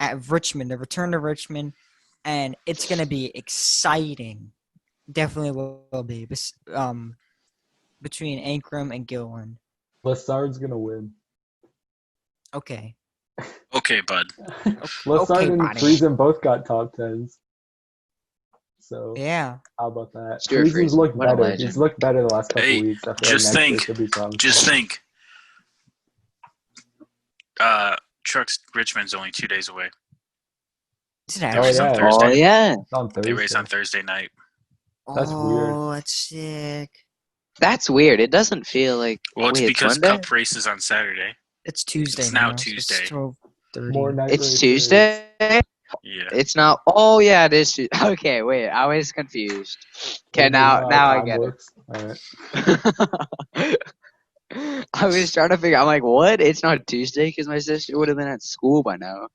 at Richmond, the return to Richmond, and it's gonna be exciting. Definitely will be. Between Ankrum and Gillen. Lassard's gonna win. Okay. okay, bud. Lassard and buddy. Friesen both got top tens. So Yeah. how about that? Stuart Friesen's Friesen, looked what a better. legend. He's looked better the last couple Hey, weeks. I feel just like next year think. should be promising. Just think. Trucks Richmond's only 2 days away. It's They an race on yeah. Thursday. Oh yeah, It's on Thursday. They race on Thursday night. That's weird. Oh, that's sick. that's weird. It doesn't feel like. Well, it's Wait, because Monday? Cup races on Saturday. It's Tuesday. It's now so Tuesday. It's 12:30. More night It's races. Tuesday. Yeah. It's not. Oh yeah, it is. Okay, wait. I was confused. Okay, Maybe how now I time get works. All right. it. I was trying to figure. I'm like, what? It's not Tuesday because my sister would have been at school by now.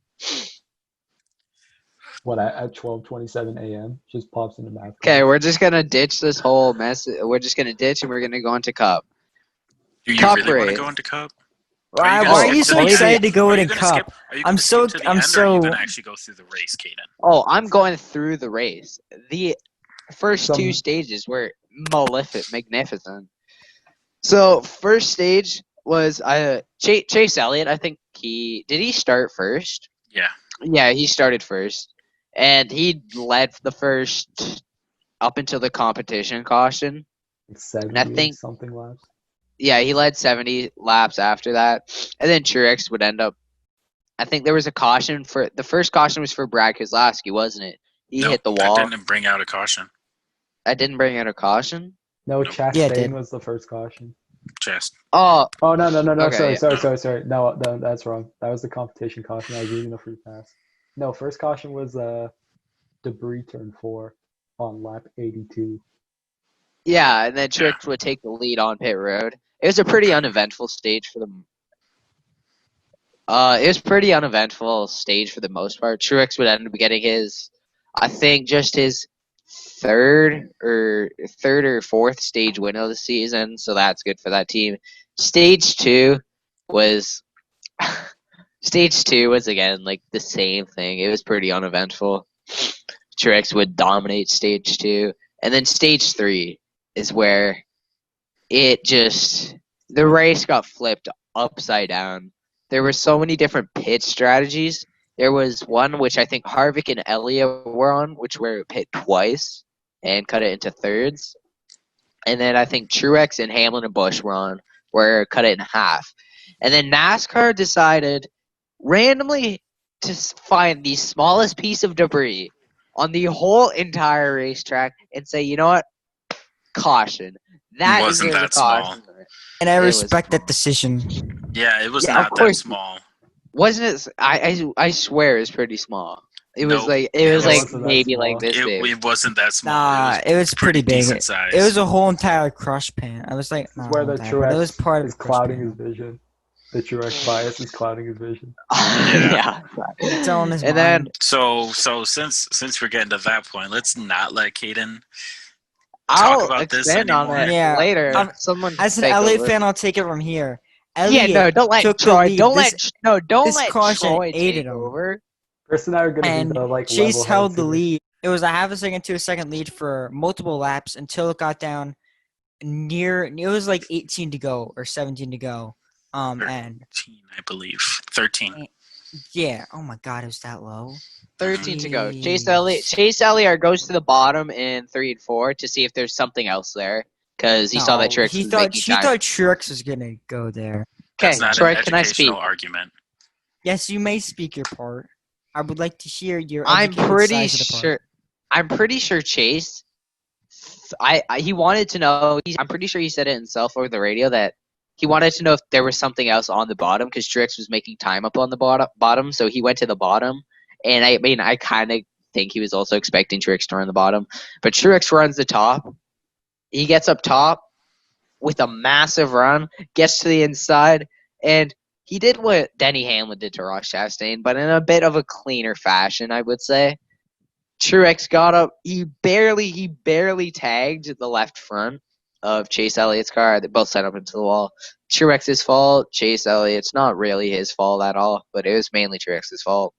What at 12:27 a.m. just pops into math. Okay, we're just gonna ditch this whole mess. We're just gonna ditch and we're gonna go into Cup. Do you Cup really want to race. go into Cup? Why gonna are skip you to so the end? excited to go Are in you a gonna cup? skip- are you I'm gonna so- skip to the I'm end, or are so- you gonna actually go through the race, Caden? Oh, I'm going through the race. The first Some- two stages were magnificent. So first stage was Chase Elliott. I think did he start first? Yeah. Yeah, he started first, and he led the first up until the competition caution. 70 think- something laps. Yeah, he led 70 laps after that, and then Truex would end up. I think there was a caution for the first caution was for Brad Keselowski, wasn't it? He Nope, hit the wall. That didn't bring out a caution. I didn't bring out a caution. No, Nope. Chastain Yeah, it did. was the first caution. Just Oh no. Okay, Sorry. No, that's wrong. That was the competition caution. I was reading the free pass. No, first caution was debris turn 4 on lap 82. Yeah, and then Truex would take the lead on pit road. It was a pretty uneventful stage for them. It was pretty uneventful stage for the most part. Truex would end up getting his third or fourth stage win of the season, so that's good for that team. Stage two was stage two was again like the same thing. It was pretty uneventful. Truex would dominate stage two, and then stage three is where the race got flipped upside down. There were so many different pit strategies. There was one which I think Harvick and Elliott were on, which were pit twice and cut it into thirds. And then I think Truex and Hamlin and Busch were on, where cut it in half. And then NASCAR decided randomly to find the smallest piece of debris on the whole entire racetrack and say, you know what? Caution. That Wasn't is where that the caution small. was. And I It was respect that small. decision. Yeah, it was Yeah, of not that course. small. Wasn't it? I swear it was pretty small. It was Nope. like It was like wasn't that maybe small. like this big. It wasn't that small. Nah, it was pretty big. decent size. It was a whole entire crush pan. I was like, This is not where a whole the entire, but it was Truex part of is the crush clouding his pan. vision. The Truex bias is clouding his vision. Yeah. It's all in his And then mind. So since we're getting to that point, let's not let Caden I'll about this expand on anymore. it Yeah, later. Someone as an take Elliott over. fan, I'll take it from here. Yeah, Elliott no, don't let took the Troy. lead. Don't This let caution Troy aided take him. over. Chris and I are gonna be And the like Chase level held heads the here. lead. It was a half a second to a second lead for multiple laps until it got down it was like 18 to go or 17 to go. And 13, I believe. 13. yeah, oh my god, it was that low. 13 to go. Jeez. Chase Elliott goes to the bottom in 3 and 4 to see if there's something else there because he saw that Truex he was thought making time. Truex was gonna go there. Okay, That's not Troy, an can I speak? educational argument. Yes, you may speak your part. I would like to hear your I'm educated pretty size of the part. sure. I'm pretty sure Chase. He wanted to know. I'm pretty sure he said it himself over the radio that he wanted to know if there was something else on the bottom because Truex was making time up on the bottom. So he went to the bottom, and I mean, I kind of think he was also expecting Truex to run the bottom, but Truex runs the top. He gets up top with a massive run, gets to the inside, and he did what Denny Hamlin did to Ross Chastain, but in a bit of a cleaner fashion, I would say. Truex got up. He barely tagged the left front of Chase Elliott's car. They both set up into the wall. Truex's fault. Chase Elliott's not really his fault at all, but it was mainly Truex's fault.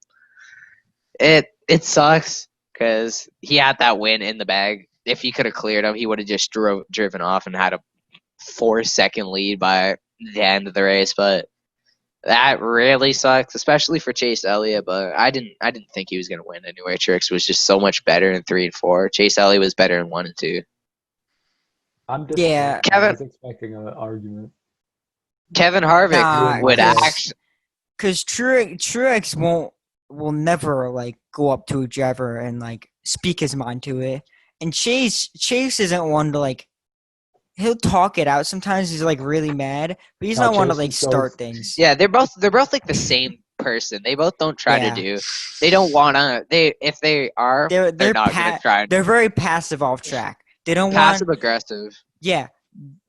It sucks because he had that win in the bag. If he could have cleared him, he would have just driven off and had a 4-second lead by the end of the race. But that really sucks, especially for Chase Elliott. But I didn't think he was going to win anyway. Truex was just so much better in 3 and 4. Chase Elliott was better in 1 and 2. I'm disappointed. Yeah. Kevin- I was expecting an argument. Kevin Harvick Nah, would yes. actually. Because Truex will never like go up to a driver and like speak his mind to it. And Chase isn't one to like. He'll talk it out. Sometimes he's like really mad, but he's No, not one to Chase like is so- start things. Yeah, they're both like the same person. They both don't try Yeah. to do. They don't want to. If they are, they're not going to try. They're very passive off track. They don't Passive want. aggressive. Yeah,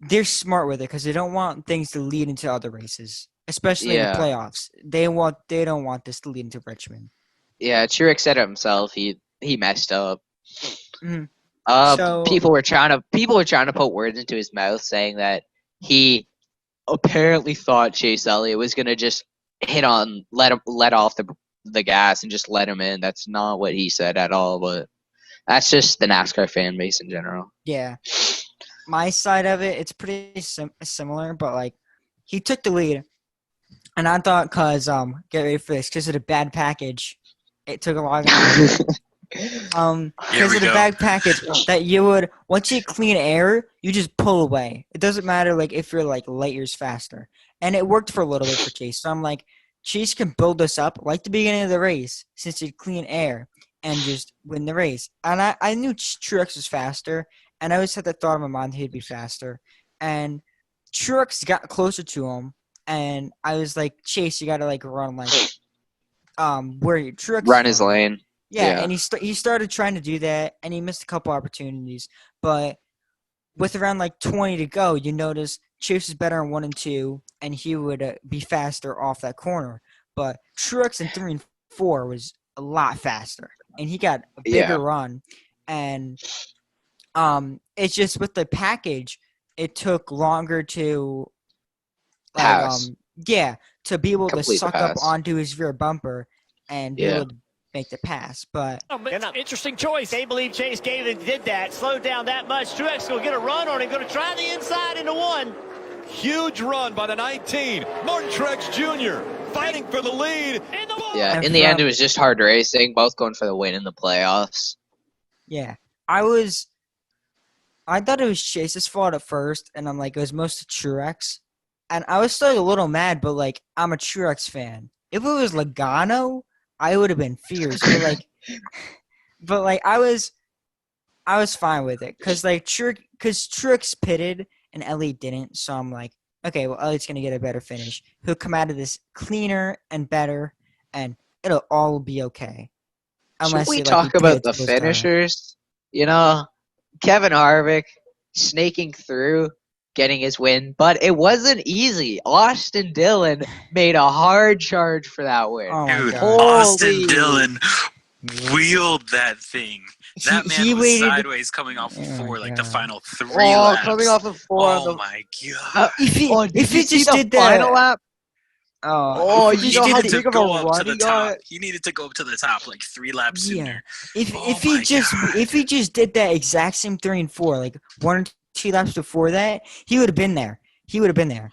they're smart with it because they don't want things to lead into other races, especially in Yeah. the playoffs. They don't want this to lead into Richmond. Yeah, Truex said it himself. He messed up. Mhm. So- People were trying to put words into his mouth, saying that he apparently thought Chase Elliott was gonna just let off the gas and just let him in. That's not what he said at all. But that's just the NASCAR fan base in general. Yeah, my side of it, it's pretty similar, but like he took the lead, and I thought get ready for this because of the bad package, it took a long time. Here Because we of the go. bag package that you would once you clean air, you just pull away. It doesn't matter like if you're like light years faster. And it worked for a little bit for Chase. So I'm like, Chase can build us up like the beginning of the race since he'd clean air and just win the race. And I knew Truex was faster, and I always had that thought in my mind he'd be faster. And Truex got closer to him, and I was like, Chase, you gotta like run like where Truex Run his lane. Yeah, Yeah. and he started trying to do that, and he missed a couple opportunities. But with around like 20 to go, you notice Chase is better in 1 and 2, and he would be faster off that corner. But Truex in 3 and 4 was a lot faster, and he got a bigger Yeah. run. and it's just with the package, it took longer to Pass. to be able to Complete the suck up pass. onto his rear bumper and be Yeah. able to make the pass. But Interesting choice. They believe Chase Galen did that, slowed down that much. Truex going to get a run on him, going to try the inside into one. Huge run by the 19. Martin Truex Jr. fighting for the lead. Yeah, And in the end, from- it was just hard racing, both going for the win in the playoffs. yeah, I thought it was Chase's fault at first, and I'm like, it was mostly Truex. And I was still a little mad, but like, I'm a Truex fan. If it was Logano, I would have been fierce. But I was fine with it because Truex pitted and Elliott didn't. So I'm like, okay, well, Elliott's gonna get a better finish. He'll come out of this cleaner and better, and it'll all be okay. Should we he talk did about it the to his tire. finishers? You know, Kevin Harvick snaking through, getting his win, but it wasn't easy. Austin Dillon made a hard charge for that win. Oh my Dude, God. Austin Holy- Dillon wheeled that thing. That man He was waited. sideways coming off of Oh my 4, like the God. final 3 Oh, laps. coming off of 4 on Oh the my god. If he Oh, did if you he see just the did final that, lap? oh, Oh, if he you just know did how the- big of a go up to run the he top. got? He needed to go up to the top like 3 laps Yeah. sooner. If Oh if he my just God. if he just did that exact same 3 and 4, like 1 or 2 laps before that, he would have been there. He would have been there.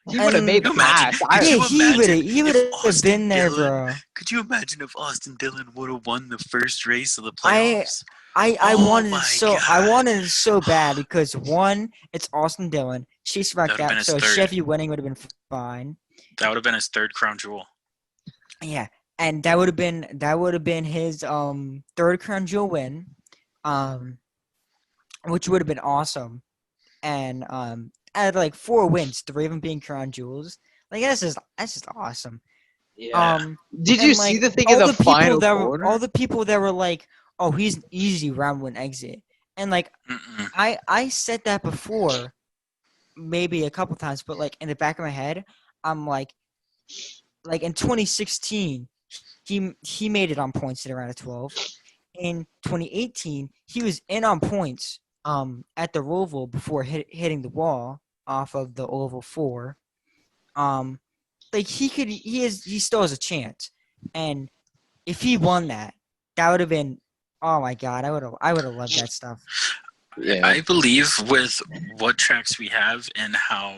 He would have And- made the Could you imagine- pass. could I- you He would imagine have if been there, Austin bro. Could you imagine if Austin Dillon would have won the first race of the I- playoffs? I Oh wanted my it so God. I wanted it so bad because one, it's Austin Dillon. Chase That wrecked would've been out, his so third. Chevy winning would have been fine. That would have been his 3rd crown jewel. Yeah, and that would have been his 3rd crown jewel win, which would have been awesome. And out of like 4 wins, 3 of them being crown jewels, like that's just awesome. Yeah. Did you and, see like, the thing in the final all corner? the people that were like, "Oh, he's an easy round 1 exit," and like Mm-mm. I said that before, maybe a couple times, but like in the back of my head, I'm like in 2016, he made it on points at around a 12. In 2018, he was in on points at the Roval before hitting the wall off of the Oval 4. Like he still has a chance, and if he won that would have been, oh my God, I would have loved that stuff. Yeah. I believe with what tracks we have and how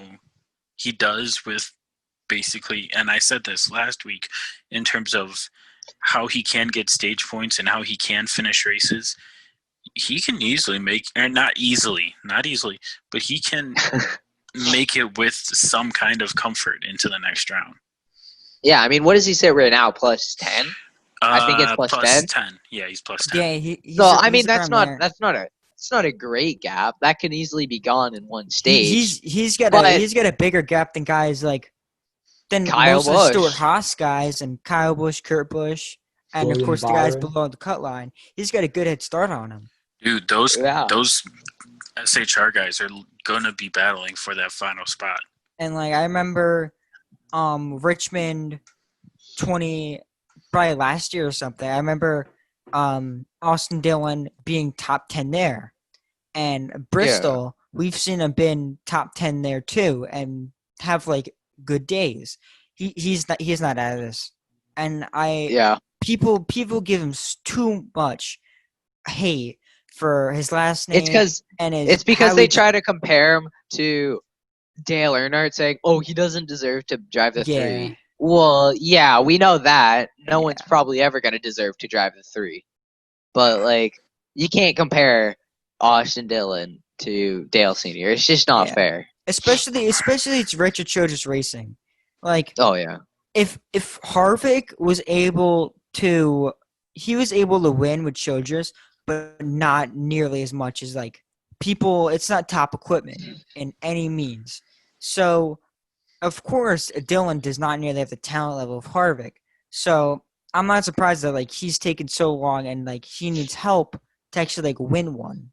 he does with basically, and I said this last week, in terms of how he can get stage points and how he can finish races, he can easily make, or not easily, but he can make it with some kind of comfort into the next round. Yeah, I mean, what does he say right now? Plus 10? I think it's plus 10. 10. Yeah, he's plus 10. Yeah, he's So I mean, he's that's around not there. it's not a great gap. That can easily be gone in one stage. He's got But- a bigger gap than guys like Kyle most of the Stuart Busch. Haas guys and Kyle Busch, Kurt Busch, and of William course the guys Byron. below the cut line. He's got a good head start on him. Dude, those Yeah. SHR guys are gonna be battling for that final spot. And like I remember Richmond 20 probably last year or something. I remember Austin Dillon being top 10 there. And Bristol, we've seen him been top 10 there too and have like good days. He's not out of this. And Yeah. people give him too much hate for his last name. It's because they try to compare him to Dale Earnhardt, saying, "Oh, he doesn't deserve to drive the Yeah. 3." Well, yeah, we know that. No Yeah. one's probably ever going to deserve to drive the 3. But like, you can't compare Austin Dillon to Dale Senior. It's just not Yeah. fair. especially it's Richard Childress Racing. Like Oh yeah. if Harvick was able to win with Childress, but not nearly as much as like people. It's not top equipment in any means. So of course Dillon does not nearly have the talent level of Harvick. So I'm not surprised that like he's taken so long and like he needs help to actually like win one.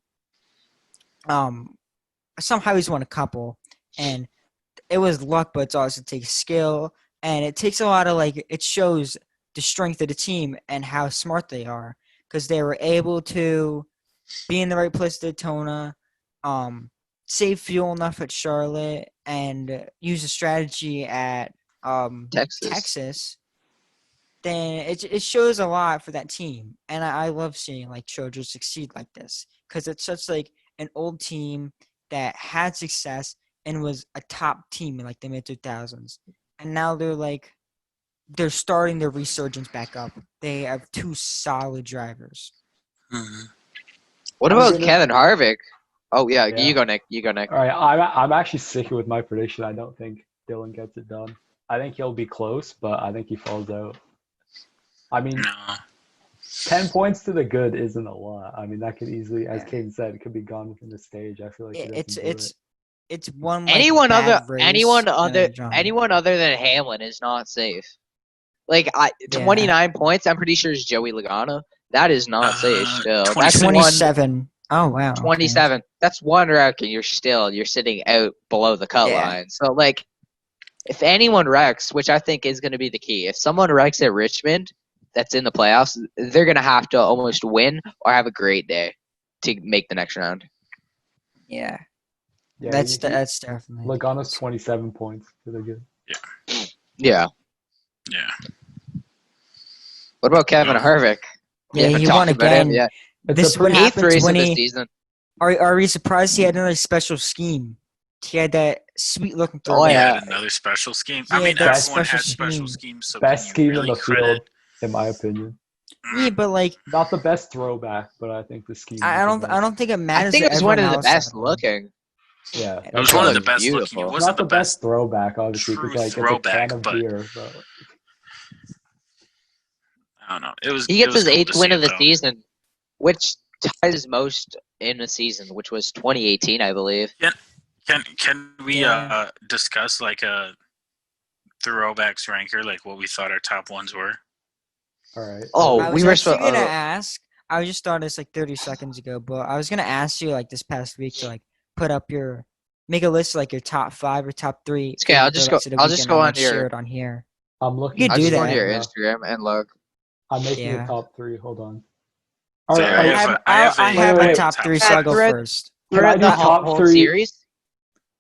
Somehow he's won a couple, and it was luck, but it's also takes skill, and it takes a lot of like it shows the strength of the team and how smart they are because they were able to be in the right place at Daytona, save fuel enough at Charlotte, and use a strategy at Texas, then it shows a lot for that team. And I love seeing like Chargers succeed like this because it's such like an old team that had success and was a top team in like the mid 2000s, and now they're starting their resurgence back up. They have two solid drivers. Mhm. What I'm about gonna- Kevin Harvick? Oh yeah, Yeah. you go, Nick. You go, Nick. All right, I'm actually sticking with my prediction. I don't think Dylan gets it done. I think he'll be close, but I think he falls out. I mean, No. 10 points to the good isn't a lot. I mean, that could easily, as Yeah. Caden said, it could be gone within the stage. I feel like he It's doesn't do it's it. it's one like, Anyone bad other, race anyone and other, a jump. anyone other than Hamlin is not safe. Like Yeah. 29 points. I'm pretty sure is Joey Logano. That is not safe. Still, that's 27. 27. Oh wow. okay. 27. That's one wreck, and you're sitting out below the cut Yeah. line. So like, if anyone wrecks, which I think is going to be the key, if someone wrecks at Richmond, that's in the playoffs, they're going to have to almost win or have a great day to make the next round. Yeah. Yeah, That's definitely. Logano's 27 points to the good. Yeah. Yeah. What about Kevin Harvick? We Yeah, haven't he talked won about him again. yet. It's This a is what pretty, Eighth happens race when of the he. season. Are we surprised he had another special scheme? He had that sweet looking throw. Oh, He yeah. had another special scheme. Yeah, I mean, that everyone special had special scheme. schemes, so best can you scheme in really the field, credit? in my opinion. Yeah, but like Not the best throwback, but I think the scheme. I was the don't best. think it I matters. think to it was one of everyone the else best that way. looking. Yeah, It was that's one why- of the looked best looking. It beautiful. wasn't not the best throwback, obviously, true because like throwback, it's a can of but- beer. But I don't know. It was. He it gets was his cool 8th to win see of it, the though. season, which ties most in a season, which was 2018, I believe. Can we Yeah. discuss like a throwbacks ranker, like what we thought our top ones were? all right. Oh, I we was were actually so- gonna ask. I just thought this like 30 seconds ago, but I was gonna ask you like this past week to like put up make a list of, like your top 5 or top 3. It's okay, I'll favorite just go- throwbacks of the I'll just weekend go and, on like, share your- it on here. I'm looking. You could I'll do just go that. on your now. Instagram and look. I'm making Yeah. a top 3. Hold on. So All right. I all have right. a- I have I a- have wait, my wait. top 3, so Yeah, I'll go thread- first. Can I For do the top whole 3? series?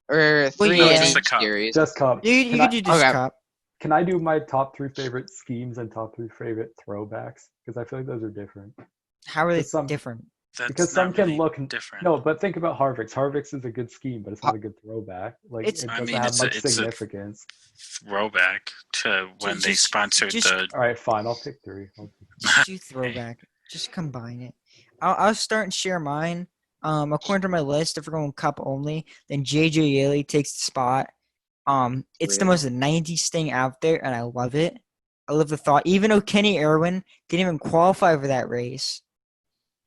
Or Well, 3 yeah. in Just the each cup. series? Just cup. You Can could I- do just okay. cup. Can I do my top 3 favorite schemes and top 3 favorite throwbacks? Because I feel like those are different. How are they Just some- different? That's Because some not can really look different. No, but think about Harvick's. Harvick's is a good scheme, but it's not a good throwback. Like It's- it I doesn't mean, have it's a- much it's a- significance. Throwback to when they just- sponsored just- the. All right, fine. I'll pick 3. Just do throwback. Just combine it. I'll start and share mine. According to my list, if we're going cup only, then JJ Yeley takes the spot. It's the Really? most 90s thing out there, and I love it. I love the thought. Even though Kenny Irwin didn't even qualify for that race,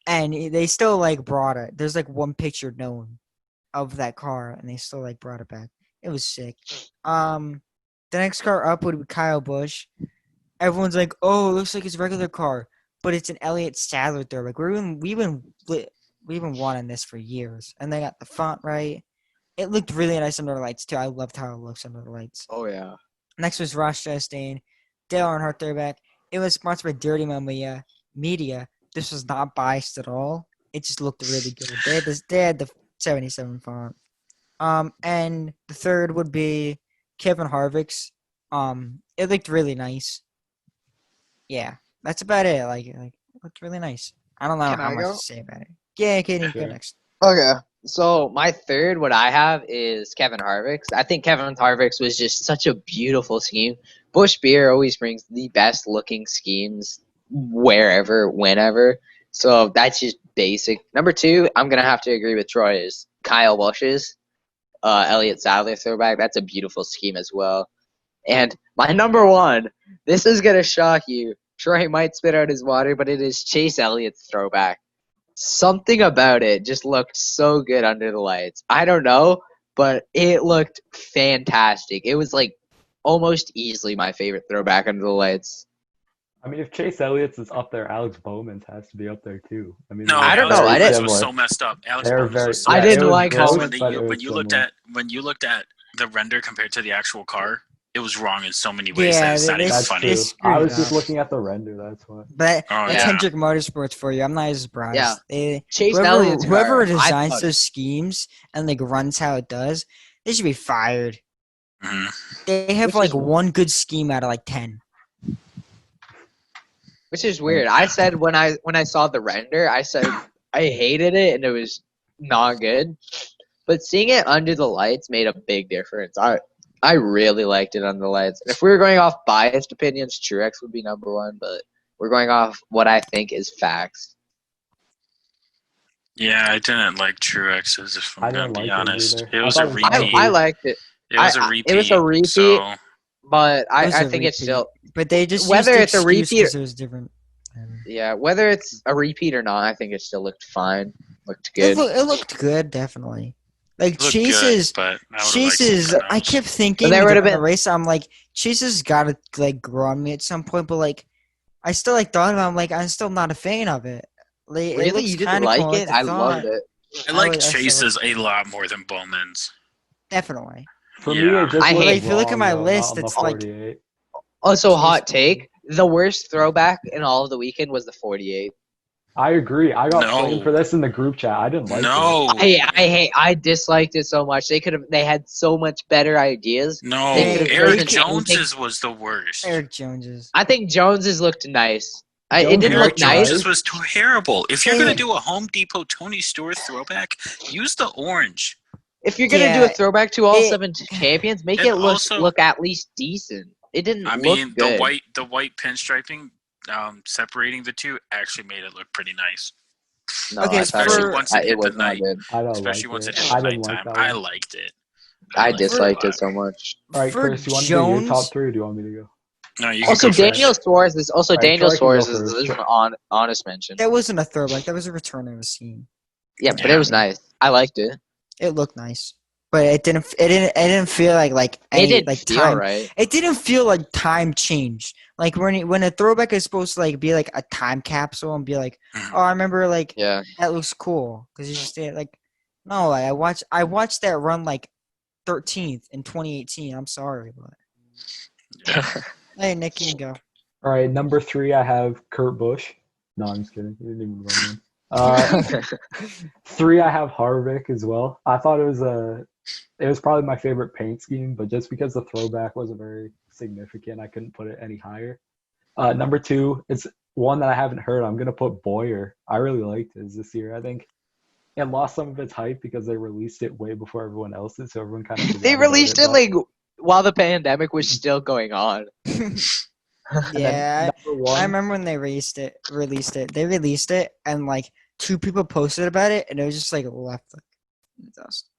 and they still like brought it. There's like one picture known of that car, and they still like brought it back. It was sick. The next car up would be Kyle Busch. Everyone's like, "Oh, it looks like his regular car," but it's an Elliott Sadler throwback. We've been wanting this for years, and they got the font right. It looked really nice under the lights too. I loved how it looks under the lights. Oh, yeah. Next was Ross Chastain, Dale Earnhardt throwback. It was sponsored by Dirty Media. This was not biased at all. It just looked really good. They had the 77 font. And the third would be Kevin Harvick's. It looked really nice. Yeah, that's about it. Like it looked really nice. I don't know Can how I much go? to say about it. Yeah, Katie, go Sure. next. Okay. So my third, what I have is Kevin Harvick's. I think Kevin Harvick's was just such a beautiful scheme. Busch Beer always brings the best looking schemes wherever, whenever. So that's just basic. Number 2, I'm gonna have to agree with Troy, is Kyle Busch's Elliott Sadler throwback. That's a beautiful scheme as well. And my number 1, this is gonna shock you. Troy might spit out his water, but it is Chase Elliott's throwback. Something about it just looked so good under the lights. I don't know, but it looked fantastic. It was like almost easily my favorite throwback under the lights. I mean, if Chase Elliott's is up there, Alex Bowman's has to be up there too. I mean, No, I don't Alex know, I Bowman's didn't- was so messed up. Alex They're Bowman's very. was so I yeah, didn't it was like close, how when but it when was you looked similar. at the render compared to the actual car, it was wrong in so many ways Yeah, that it's not even That's funny. true. screwed I it was just up. looking at the render. That's why. But Oh, that's yeah. Hendrick Motorsports for you. I'm not as surprised. Yeah. They, Chase whoever Elliott's car, I designs thought- those schemes and like runs how it does, they should be fired. Mhm. They have Which like is- one good scheme out of like 10. Which is weird. I said when I saw the render, I said I hated it and it was not good. But seeing it under the lights made a big difference. I really liked it under the lights. And if we were going off biased opinions, Truex would be number one, but we're going off what I think is facts. Yeah, I didn't like Truex's, if I I'm didn't gonna be like it honest. either. It I was thought a it was repeat. I liked it. It was a I- repeat. it was a repeat, So But It was I a think it's repeat. still But they just whether used it's a the excuse repeat or- 'cause it was different. yeah, whether it's a repeat or not, I think it still looked fine. Looked It, good. it looked good, definitely. Like it looked Chase's, good, but I would have liked Chase's. something I else. kept thinking there during would've the been- race, I'm like, Chase's got to like grow on me at some point. But like, I still like thought about. It, I'm like, I'm still not a fan of it. Like, Really, it looks you didn't kinda like cool, it? the I thought. loved it. I like I still Chase's like a it. lot more than Bowman's. Definitely. For me, Yeah. it just I looked hate- If you look at wrong, my though, list, not on the it's like- 48. Also, Chase- hot take: the worst throwback in all of the weekend was the 48. I agree. I got No. blamed for this in the group chat. I didn't like it. No, I disliked it so much. They had so much better ideas. no. They could've Eric chosen Jones's was the worst. Eric Jones's. I think Jones's looked nice. It Jones didn't Eric look nice. Jones's was terrible. If you're Yeah. gonna do a Home Depot Tony Stewart throwback, use the orange. If you're gonna do Yeah, a throwback to all it- 7 champions, make And it also- look at least decent. It didn't I look mean, good. the white pinstriping, separating the two actually made it look pretty nice. No, Okay, I thought especially for- once it it hit was the not night. good. I don't Especially like once it. it hit I the didn't like nighttime. that I one. liked it. I liked disliked a it lot. so much. All right, For Chris, you want to do your Jones- top three, or do you want me to go? No, you can Also, go first. Daniel Suarez is Alright, Daniel Troy can go Suarez is first. an honest mention. That wasn't a throwback. That was a return of a scheme. Yeah, but Yeah. it was nice. I liked it. It looked nice, but it didn't. It didn't feel like any It didn't like feel time. right. It didn't feel like time changed. Like when a throwback is supposed to like be like a time capsule and be like, Mhm. oh, I remember like Yeah. that looks cool because you just did like, no, like, I watched that run like 13th in 2018. I'm sorry, but Yeah. hey, Nick, you can go. All right, number 3, I have Kurt Busch. No, I'm just kidding. He didn't even run one. 3, I have Harvick as well. I thought it was probably my favorite paint scheme, but just because the throwback wasn't very significant, I couldn't put it any higher. Number 2, it's one that I haven't heard. I'm gonna put Boyer. I really liked his this year. I think it lost some of its hype because they released it way before everyone else did, so everyone kind of They released it like while the pandemic was still going on. Yeah, number 1, I remember when they released it. They released it, and like 2 people posted about it, and it was just like left like in the dust.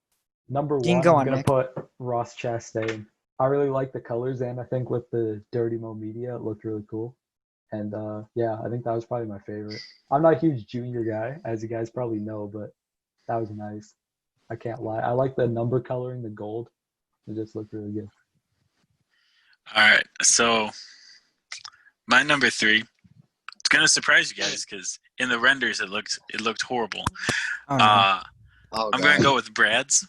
Number You can 1, go I'm on, gonna Nick. put Ross Chastain. I really like the colors, and I think with the Dirty Mo Media, it looked really cool. And yeah, I think that was probably my favorite. I'm not a huge junior guy, as you guys probably know, but that was nice. I can't lie. I like the number coloring, the gold. It just looked really good. All right, so my number 3. It's gonna surprise you guys because in the renders it looked horrible. Oh, no. Oh, I'm God. gonna go with Brad's.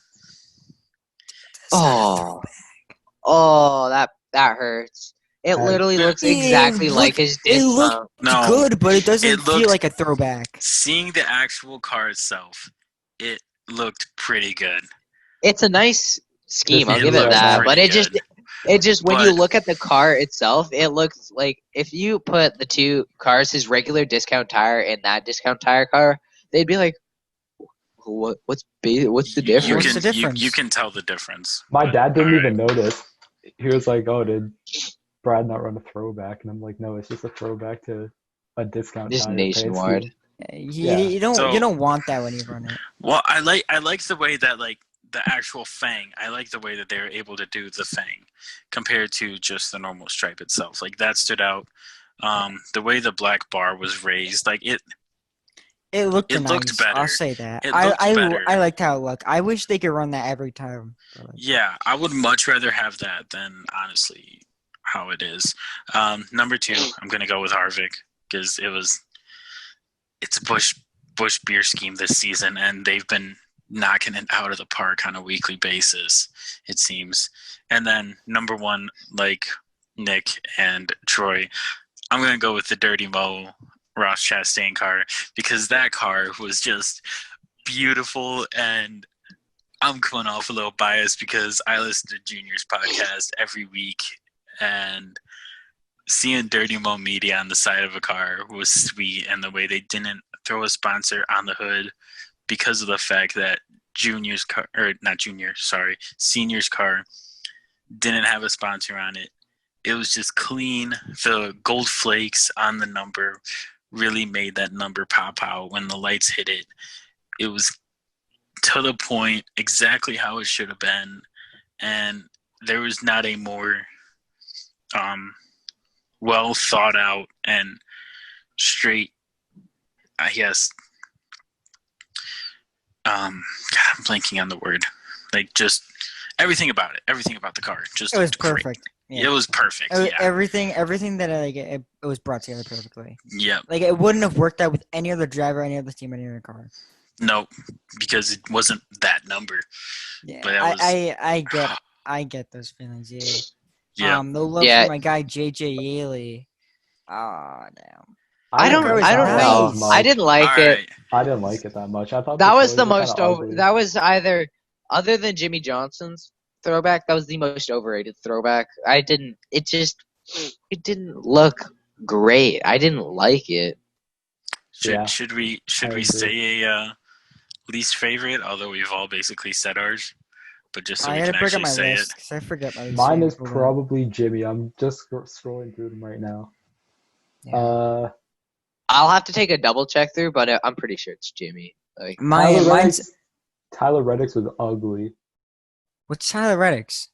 Oh, that hurts. It literally looks exactly like his It dismount. looked No, good, but it doesn't it feel looked- like a throwback. Seeing the actual car itself, it looked pretty good. It's a nice scheme. I'll It give it looked that. pretty But good. it just when you But- look at the car itself, it looks like if you put the two cars, his regular discount tire and that discount tire car, they'd be like, what's the What's difference? the difference? You can tell the difference. My But, dad didn't all even right. notice. He was like, "Oh, did Brad not run a throwback?" And I'm like, "No, it's just a throwback to a discount Just tire paint nationwide. scheme." You, Yeah. you don't So- you don't want that when you run it. Well, I like the way that like the actual fang. I like the way that they were able to do the fang compared to just the normal stripe itself. Like that stood out. The way the black bar was raised, like it. It looked It nice. looked better. I'll say that. It looked better. I liked how it looked. I wish they could run that every time. but, like, Yeah, I would much rather have that than honestly how it is. Number 2, I'm gonna go with Harvick because it's a Bush beer scheme this season, and they've been knocking it out of the park on a weekly basis, it seems. And then number one, like Nick and Troy, I'm going to go with the Dirty Mo Ross Chastain car because that car was just beautiful. And I'm coming off a little biased because I listen to Junior's podcast every week, and seeing Dirty Mo Media on the side of a car was sweet, and the way they didn't throw a sponsor on the hood because of the fact that Senior's car didn't have a sponsor on it. It was just clean. The gold flakes on the number really made that number pop out when the lights hit it. It was to the point, exactly how it should have been, and there was not a more well thought out and straight, I guess. God, I'm blanking on the word. Like, just everything about the car. Just It was looked great. perfect. Yeah. It was perfect. Yeah. Everything that it was brought together perfectly. Yep. Like it wouldn't have worked out with any other driver, any other team, any other car. No, because it wasn't that number. Yeah, But that was, I get those feelings. Yeah. yeah. No love Yeah. for my guy JJ Yaley. Ah, damn. I don't It was know. nice. I didn't like All it. right. I didn't like it that much. I thought That the was the toys were most kinda over. ugly. That was either, other than Jimmy Johnson's throwback, that was the most overrated throwback. It didn't look great. I didn't like it. Yeah, Should we I agree. say a least favorite? Although we've all basically said ours, but just so I we gotta can break up actually my say list it. because I forget my list. Mine is Hold on. probably Jimmy. I'm just scrolling through them right now. Yeah. I'll have to take a double check through, but I'm pretty sure it's Jimmy. Like, Tyler Reddick's was ugly. What's Tyler Reddick's?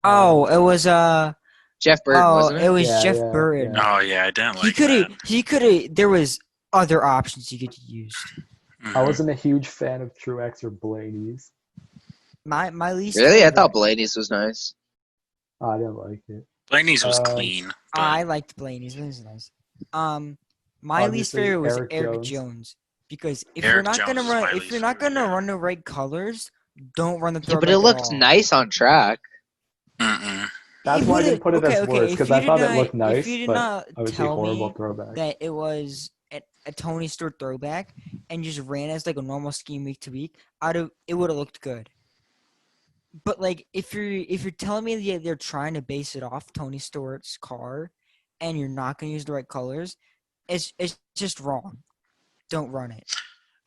Oh, it was Jeff Burton, wasn't it? it was Yeah, Jeff yeah, Burton. yeah. Oh yeah, I didn't He like could that. have. He could have. There was other options he could have used. I Mhm. wasn't a huge fan of Truex or Blaney's. My least. Really? I favorite- thought Blaney's was nice. I didn't like it. Blaney's was Um, clean. But I liked Blaney's. Blaney's was nice. My least Obviously, favorite was Eric Eric Jones. Jones because if Eric you're not Jones gonna is run, my if least you're not favorite, gonna yeah. run the right colors, don't run the Yeah, throwback. but it at looked all. nice on track. Mm-mm. That's It why I would've- didn't put it okay, as okay, worse if because you I did thought it not- looked if nice, you did but not obviously tell horrible me throwback. that it was a Tony Stewart throwback and just ran as like a normal scheme week to week, it would have looked good. But like if you're telling me that they're trying to base it off Tony Stewart's car, and you're not gonna use the right colors, it's just wrong. Don't run it.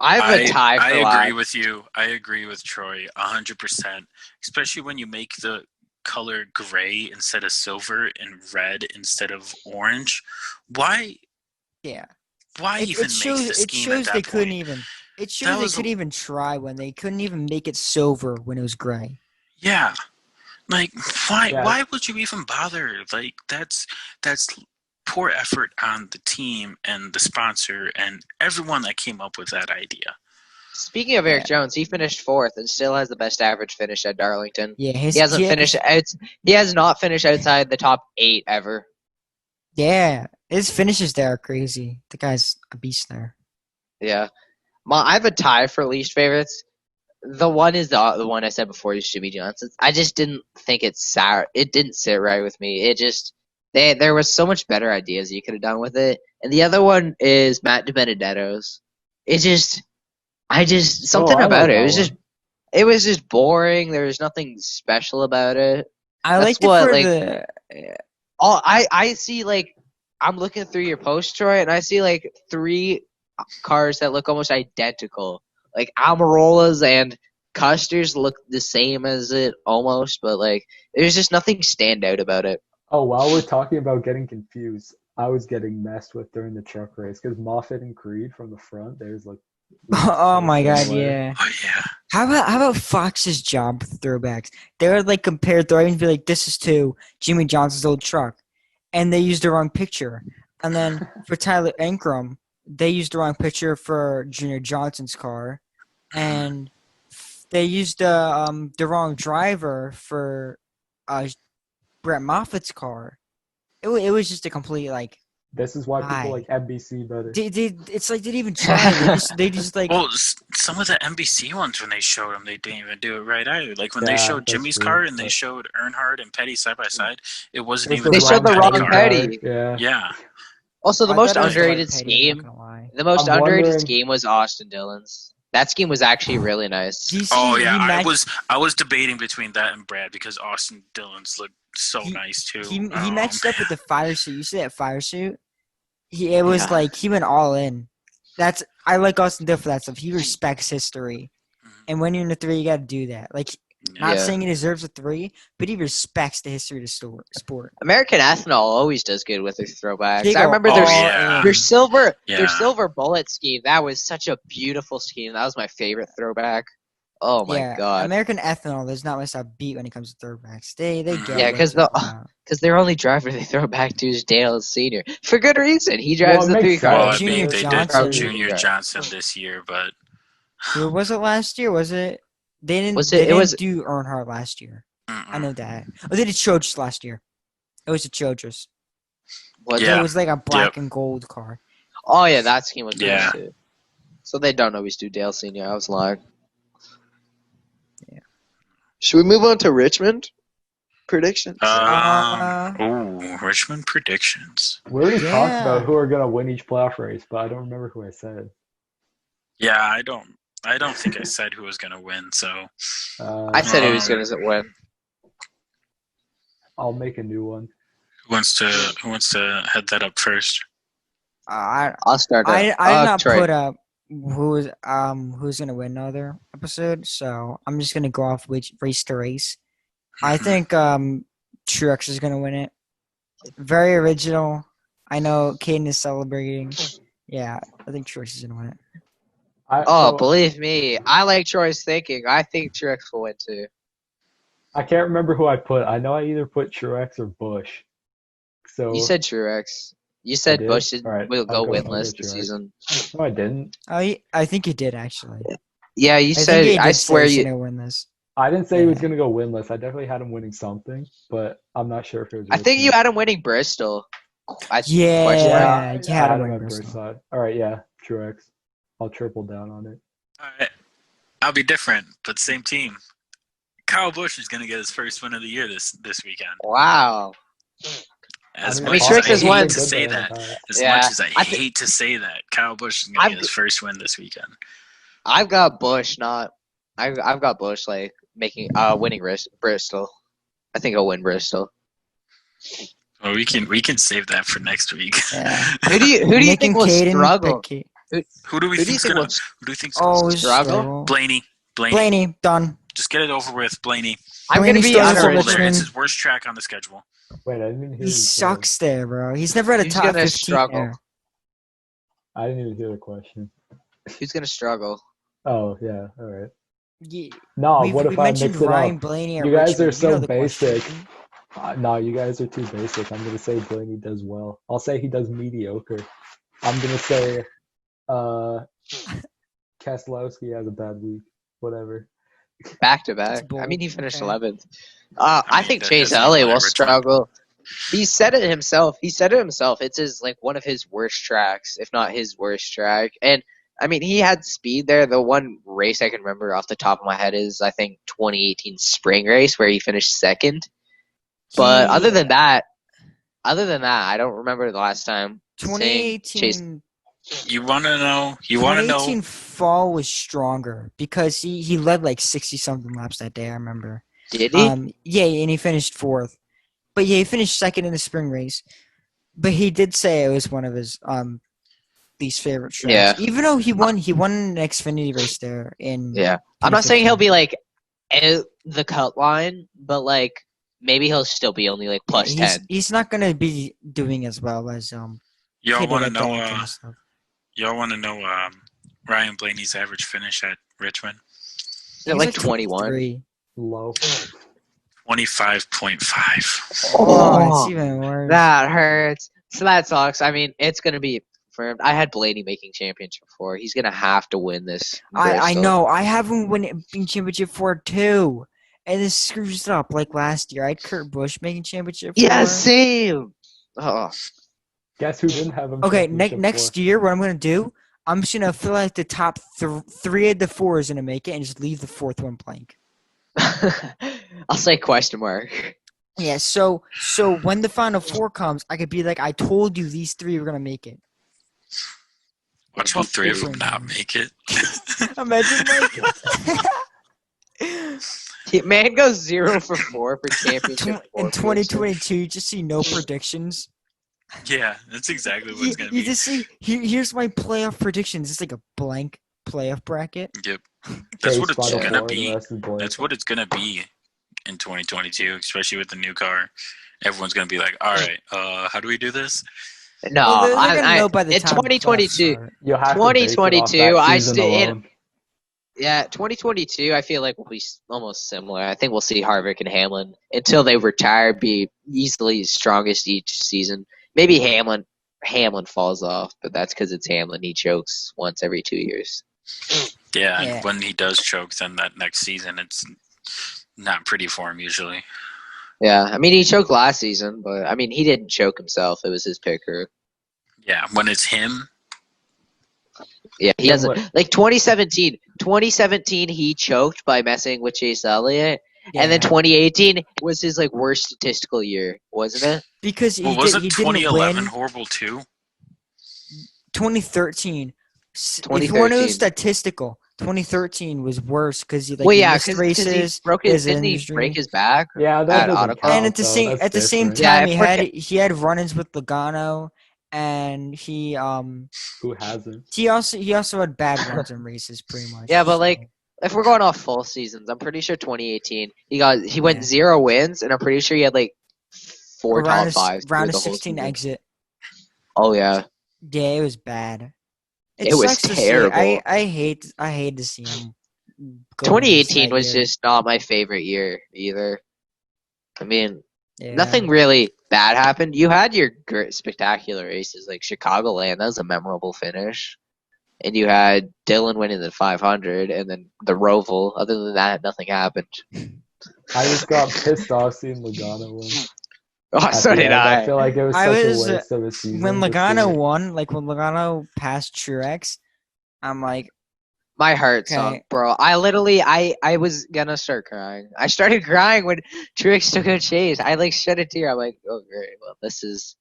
I have a tie for I agree last. with you. I agree with Troy 100%. Especially when you make the color gray instead of silver and red instead of orange. Why? Yeah. Why even make the scheme It shows at they that couldn't point? even. It shows That they was couldn't even try when they couldn't even make it silver when it was gray. Yeah. Like why? Yeah. Why would you even bother? Like that's poor effort on the team and the sponsor and everyone that came up with that idea. Speaking of Eric Jones, he finished 4th and still has the best average finish at Darlington. Yeah, He has not finished outside the top 8 ever. Yeah, his finishes there are crazy. The guy's a beast there. Yeah. I have a tie for least favorites. The one is the one I said before is Jimmy Johnson's. I just didn't think it didn't sit right with me. It just there was so much better ideas you could have done with it. And the other one is Matt DiBenedetto's. Something I about like it. that It was just boring. There was nothing special about it. I That's liked it what, for like- the. I see, like, I'm looking through your post, Troy, and I see like 3 cars that look almost identical. Like Amarola's and Custer's look the same as it almost, but like there's just nothing stand out about it. Oh, while we're talking about getting confused, I was getting messed with during the truck race because Moffitt and Creed from the front, there's like. Oh so my god, similar. yeah. Oh yeah. How about Fox's job with throwbacks? They were like compared. They're even be like, this is to Jimmy Johnson's old truck, and they used the wrong picture. And then for Tyler Ankrum, they used the wrong picture for Junior Johnson's car, and they used the wrong driver for Brett Moffitt's car. It was just a complete like This is why people Why? like NBC better. It's like they didn't even try. They just like. Well, some of the NBC ones when they showed them, they didn't even do it right either. Like when they Yeah, showed that's Jimmy's true, car and they but- showed Earnhardt and Petty side by side, it wasn't It's even They the showed the Petty wrong car. Petty. Yeah. Yeah. Also, the I most thought it was the right underrated Petty, I'm not scheme. gonna lie. The most I'm underrated wondering- scheme was Austin Dillon's. That scheme was actually really nice. Do you see? Oh he yeah, matched, I was debating between that and Brad because Austin Dillon's looked so He- nice too. He Oh, matched up man. with the fire suit. You see that fire suit? It was Yeah. like he went all in. I like Austin Dillon for that stuff. He respects history, and when you're in the 3, you got to do that. Like, not Yeah. saying he deserves a 3, but he respects the history of the sport. American Ethanol always does good with their throwbacks. They I go remember all yeah. in. their silver Yeah. their silver bullet scheme. That was such a beautiful scheme. That was my favorite throwback. Oh my Yeah, god. American Ethanol does not miss a beat when it comes to throwbacks. They get Yeah, what 'cause it's all the- about. Because their only driver they throw back to is Dale Senior for good reason. He drives Well, it the makes 3 car. Well, I Junior mean, they did Johnson. Junior Johnson this year, but Who was it last year? Was it? They didn't. Was They it- it didn't was- do Earnhardt last year. I mm-mm. know that. Oh, they did Chodrus last year. It was a Chodrus. Was Yeah. It was like a black and gold car. Oh yeah, that scheme was Yeah. nice too. So they don't always do Dale Senior. I was lying. Yeah. Should we move on to Richmond predictions? Richmond predictions. We already talked Yeah. about who are gonna win each playoff race, but I don't remember who I said. Yeah, I don't think I said who was gonna win. So I said he was going to win. I'll make a new one. who wants to head that up first? I'll start. I did not Troy. put up who's gonna win another episode, so I'm just gonna go off which race to race. I think Truex is gonna win it. Very original. I know Caden is celebrating. Yeah, I think Truex is gonna win it. Oh, So, believe me, I like Troy's thinking. I think Truex will win too. I can't remember who I put. I know I either put Truex or Bush. So You said Truex. You said did? Bush Alright, will I'll go go winless Truex. this season. no, I didn't. I think you did actually. Yeah, you I said. think he I did swear say he's you. gonna win this. I didn't say he was Yeah. gonna go winless. I definitely had him winning something, but I'm not sure if it was. I think you Richmond. had him winning Bristol. Yeah. question mark. Yeah, you I had had him him win at Bristol. first side. All right, yeah, Truex. I'll triple down on it. Alright. I'll be different, but same team. Kyle Busch is gonna get his first win of the year this weekend. Wow. As I much mean, as Truex I has hate won- to say that, as Yeah, much as I I thi- hate to say that, Kyle Busch is gonna I've- get his first win this weekend. I've got Bush. I've got Bush like winning Bristol. I think he'll win Bristol. Well, we can save that for next week. Yeah. Who do you Nick think and will Caden struggle? pick Who do we Who do you think's think gonna? will? Who do you think's Oh, Struggle? Blaney? Blaney, done. Just get it over with, Blaney. I'm gonna Blaney be starts He's at honest. over there. It's Richmond. his worst track on the schedule. Wait, I didn't even hear. He what you said. sucks there, bro. He's never had a Who's top gonna 15 struggle? there. I didn't even hear the question. Who's gonna struggle? Oh yeah, all right. Yeah, No, we what if I mentioned mix it Ryan up? Blaney. At You guys Richmond. are so know the question. basic. No, you guys are too basic. I'm gonna say Blaney does well. I'll say he does mediocre. I'm gonna say Keselowski has a bad week. Whatever. Back to That's back. bold. I mean, he finished Okay. 11th. I I mean, think that Chase doesn't Elliott apply will to Richmond. struggle. He said it himself. It's his like one of his worst tracks, if not his worst track. And I mean, he had speed there. The one race I can remember off the top of my head is I think 2018 spring race where he finished second. But He- other than that, I don't remember the last time. seeing 2018. You want to know? You want to 2018 know? fall was stronger because he led like 60 something laps that day. I remember. Did he? Yeah, and he finished fourth. But yeah, he finished second in the spring race. But he did say it was one of his least favorite tracks. Yeah. Even though he won an Xfinity race there in Yeah. I'm not saying he'll 2015. be like at the cut line, but like maybe he'll still be only like plus 10. He's not gonna be doing as well as Y'all Kid want to at know? Darlington and stuff. Y'all want to know? Ryan Blaney's average finish at Richmond, Is it He's like 21? 23. Low. 25.5. Oh, it's even worse. That hurts. So that sucks. I mean, it's gonna be confirmed. I had Blaney making championship 4. He's gonna have to win this. I Bristol. know. I haven't won championship 4 too. And this screws it up like last year. I had Kurt Busch making championship 4. Yeah, same. Oh, Guess who didn't have him? Okay, championship next four? year, what I'm gonna do, I'm just gonna fill out the top three of the four is gonna make it, and just leave the fourth one blank. I'll say question mark. Yeah. So when the final four comes, I could be like, I told you these three were gonna make it. Watch all three of them Pretty not nice. make it. Imagine like Man goes 0 for 4 for championship. in 2022, you just see no predictions. Yeah, that's exactly what it's gonna You be. just see here's my playoff predictions. It's like a blank playoff bracket. Yep, that's Chase what it's Final gonna Four, the be. rest is blank. That's what it's gonna be in 2022, especially with the new car. Everyone's gonna be like, "All right, how do we do this?" No, Well, they're gonna know by the in time the playoffs 2022. start. You'll have to base it off 2022, that I season still- alone. Yeah, 2022, I feel like will be almost similar. I think we'll see Harvick and Hamlin until they retire be easily strongest each season. Maybe Hamlin falls off, but that's because it's Hamlin. He chokes once every 2 years. Yeah, Yeah. and when he does choke, then that next season it's not pretty for him usually. Yeah, I mean he choked last season, but I mean he didn't choke himself. It was his pit crew. Yeah, when it's him, Yeah, he Yeah, doesn't but- like 2017. 2017 he choked by messing with Chase Elliott, and then Yeah. 2018 was his like worst statistical year, wasn't it? Because he, well, did, wasn't he didn't 2011 win. horrible too? 2013. If you want to go 2013. statistical, 2013 was worse because he Well, he yeah, missed because races. he broke his didn't he injury. break his back? Yeah, At that doesn't Autocross. count. And at the though. same That's time, different. Yeah, he had run-ins with Logano, and he Who hasn't? he also had bad runs in races pretty much. Yeah, but so- like if we're going off full seasons, I'm pretty sure 2018 he went Yeah. 0 wins, and I'm pretty sure he had like 4 round top of, fives. round through of the whole 16 season. exit. Oh yeah, Yeah, it was bad. It was sucks to see. terrible. I hate to see him. go into 2018 that was year. just not my favorite year either. I mean, Yeah. nothing really bad happened. You had your great, spectacular races like Chicagoland. That was a memorable finish. And you had Dylan winning the 500, and then the Roval. Other than that, nothing happened. I just got pissed off seeing Logano win. Oh, At so the did end. I. I feel like it was I such was, a waste of a season. When to see Logano it. won, like when Logano passed Truex, I'm like, My heart Okay. sunk, bro. I literally, I was gonna start crying. I started crying when Truex took a chase. I like shed a tear. I'm like, oh great, well this is.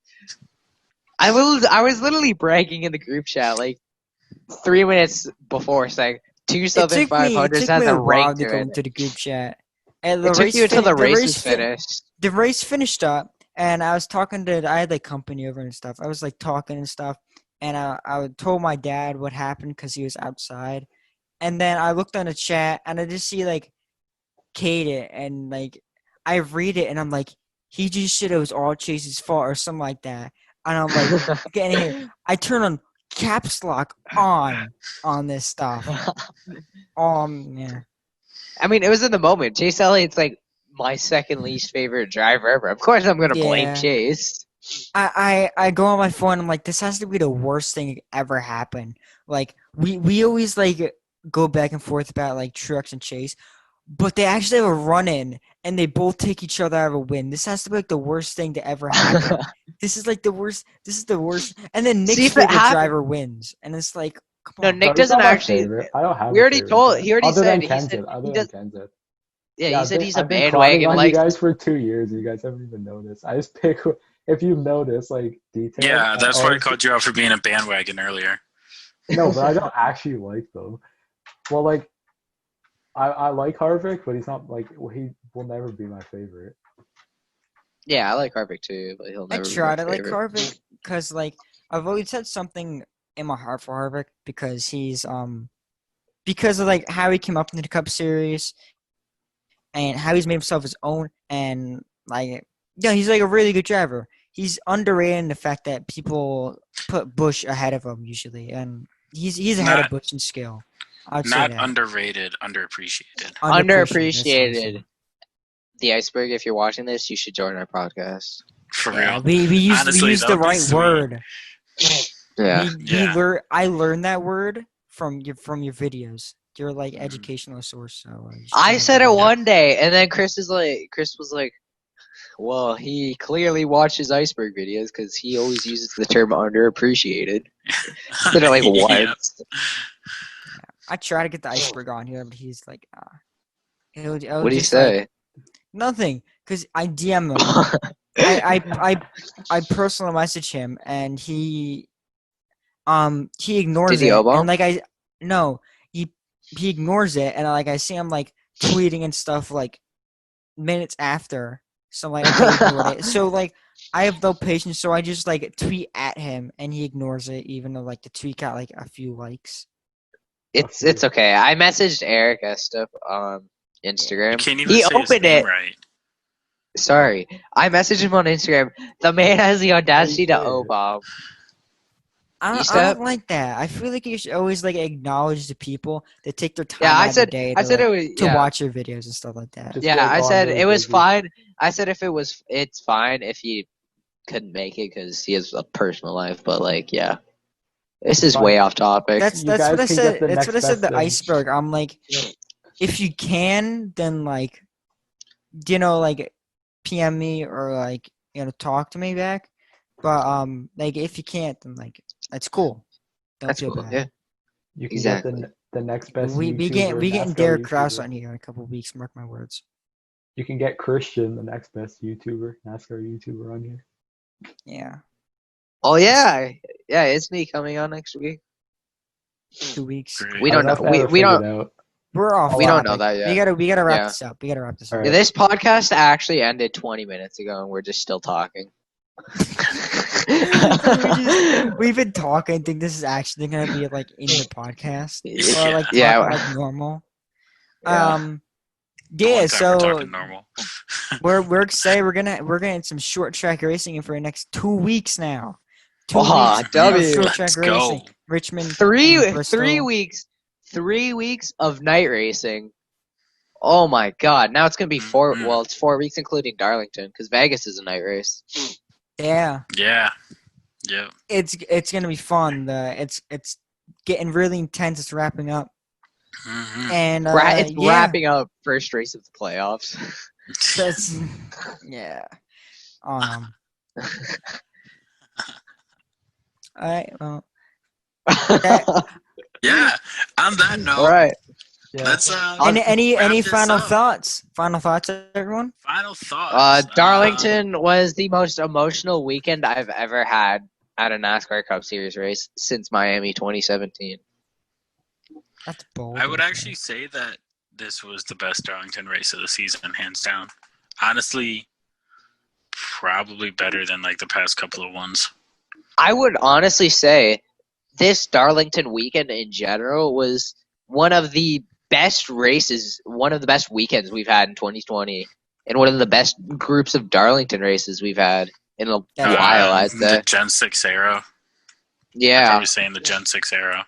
I was literally bragging in the group chat like 3 minutes before, saying it 2,500 took has me a a while rank to to go it. into the group chat. And the It took race you until fin- the race was fin- finished. The race finished up, and I was talking to. I had like company over and stuff. I was like talking and stuff, and I told my dad what happened because he was outside, and then I looked on the chat and I just see like Kate and like I read it and I'm like, he just said it was all Chase's fault or something like that, and I'm like, get in here. I turn on caps lock on this stuff. Yeah. I mean, it was in the moment. Chase Elliott's like my second least favorite driver ever. Of course, I'm gonna blame Yeah. Chase. I go on my phone. I'm like, this has to be the worst thing that ever happened. Like we always like go back and forth about like Truex and Chase, but they actually have a run in and they both take each other out of a win. This has to be like the worst thing to ever happen. This is like the worst. This is the worst. And then Nick's See, if it favorite happened- driver wins, and it's like, come No, on. Nick No, he's doesn't not my actually. favorite. I don't have. We a already favorite told- driver. he already other said- than he Kenseth. said- Other he than does- Kenseth. Yeah, he said he's a I've been bandwagon. clowning on Like, you guys for 2 years. You guys haven't even noticed. I just pick if you've noticed like details. Yeah, that's why I always- called you out for being a bandwagon earlier. No, but I don't actually like them. Well, like I like Harvick, but he's not like he will never be my favorite. yeah, I like Harvick too, but he'll I never. try be to my like favorite. Harvick because like I've always had something in my heart for Harvick because he's because of like how he came up in the Cup Series and how he's made himself his own and like yeah, he's like a really good driver. He's underrated in the fact that people put Bush ahead of him usually, and he's ahead of Not- Bush in skill. I'd say Not that. underrated, underappreciated. Underappreciated. The iceberg. If you're watching this, you should join our podcast. For Yeah, real. we use Honestly, the that would be right sweet. word. Yeah. Yeah. I learned that word from your videos. You're like educational source. So you should I check said out. it one day, and then Chris was like, Well, he clearly watches iceberg videos because he always uses the term underappreciated. Said it like Yep. once. I try to get the iceberg on here, but he's like, it'll What do you just like say? nothing. Cause I DM him. I personally message him, and he ignores Did he it, O-bomb? and like he ignores it, and like I see him like tweeting and stuff like minutes after. So like, okay, he ignored it. So like, I have no patience, so I just like tweet at him, and he ignores it, even though like the tweet got like a few likes. It's okay. I messaged Erica stuff on Instagram. You can't even He say his opened name it. right. Sorry, I messaged him on Instagram. The man has the audacity to say it? O-bomb. I said- don't like that. I feel like you should always like acknowledge the people that take their time Yeah, out of the day I to, said like, it was. to Yeah. watch your videos and stuff like that. Just Yeah, like, I "Oh, I'm said really it was busy." fine. I said if it's fine if he couldn't make it because he has a personal life. But like, yeah, this is Fine. way off topic. That's You what guys I can said. get the That's next what I said. best The thing. iceberg. I'm like, if you can, then like, like, PM me or like talk to me back. But like if you can't, then like that's cool. Don't That's feel cool. bad. Yeah, You can exactly. get the next best We YouTuber, getting NASCAR Derek Krause YouTuber. on here in a couple of weeks. Mark my words. You can get Christian, the next best YouTuber, NASCAR YouTuber on here. Yeah, Oh yeah, yeah. Isn't he coming on next week? 2 weeks. Great. We I don't know know. if I ever We don't. figured out. We're off. We don't topic. know that yet. We gotta wrap Yeah. this up. We gotta wrap this All up. right. This podcast actually ended 20 minutes ago, and we're just still talking. We've been talking. I think this is actually gonna be like in the podcast or like Yeah. talking like normal. Yeah. The Yeah. one time we're So talking normal. we're excited. We're gonna some short track racing in for the next 2 weeks now. 2 Aw, weeks. W. of short Let's track go. racing. Richmond. Three and Bristol. weeks. 3 weeks of night racing. Oh my God! Now it's gonna be 4. Mhm. Well, it's 4 weeks including Darlington because Vegas is a night race. Yeah. Yeah. Yep. It's gonna be fun. It's getting really intense. It's wrapping up. Mhm. And It's yeah. wrapping up first race of the playoffs. That's yeah. All right. Well, Yeah. On that note, All right. Yeah. let's any wrap this final up. thoughts? Final thoughts, everyone? Final thoughts. Darlington was the most emotional weekend I've ever had at a NASCAR Cup Series race since Miami 2017. That's bold. I would actually say that this was the best Darlington race of the season, hands down. Honestly, probably better than like the past couple of ones. I would honestly say this Darlington weekend in general was one of the best races, one of the best weekends we've had in 2020, and one of the best groups of Darlington races we've had in a while, I'd say. The Gen 6 era. I Yeah. was saying the Gen 6 era.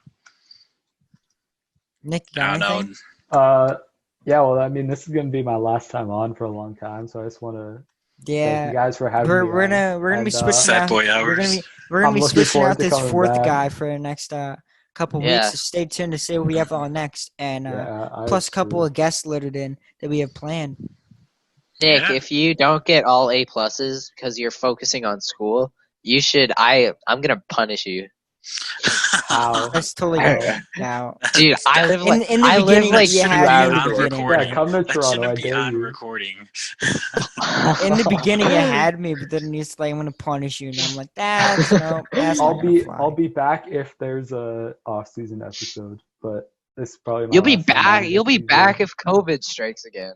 Nick, you I got don't anything? know. Yeah, well, I mean, this is gonna be my last time on for a long time, so I just want to thank Yeah. you guys for having me. We're on. gonna be And, switching Sad out. boy We're gonna hours. I'm be looking switching forward out to this coming fourth back. guy for the next couple Yeah. weeks. So stay tuned to see what we have on next, and Yeah, plus a couple of guests loaded in that we have planned. Nick, Yeah. if you don't get all A pluses because you're focusing on school, you should. I'm gonna punish you, How? That's totally Yeah. now. dude. I live like In the I live beginning, like you 2 had me in hours the on away. beginning. recording. Yeah, come to That Toronto. I shouldn't be dare on you. recording. In the beginning, you had me, but then it's like I'm gonna punish you, and I'm like, that's not I'll gonna fly. I'll be back if there's a off-season episode, but this is probably my You'll be last time back. on You'll be this back season. if COVID strikes again.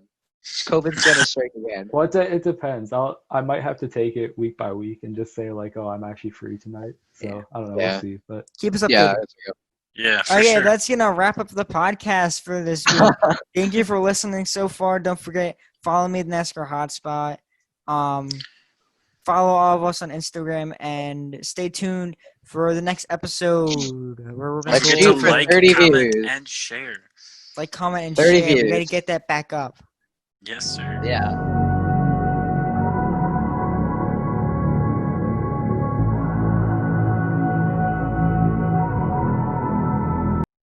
COVID's gonna strike again. Well, it depends. I might have to take it week by week and just say like, oh, I'm actually free tonight. So Yeah. I don't know. Yeah. We'll see. But Keep us updated. Yeah. That's real. Yeah, for Okay, sure. that's gonna wrap up the podcast for this week. Thank you for listening so far. Don't forget, follow me at NASCAR Hotspot. Follow all of us on Instagram and stay tuned for the next episode where we're gonna Let's Don't shoot forget for to like, 30 comment, views. and share. like, comment, and 30 share. We gotta views. get that back up. Yes, sir. Yeah.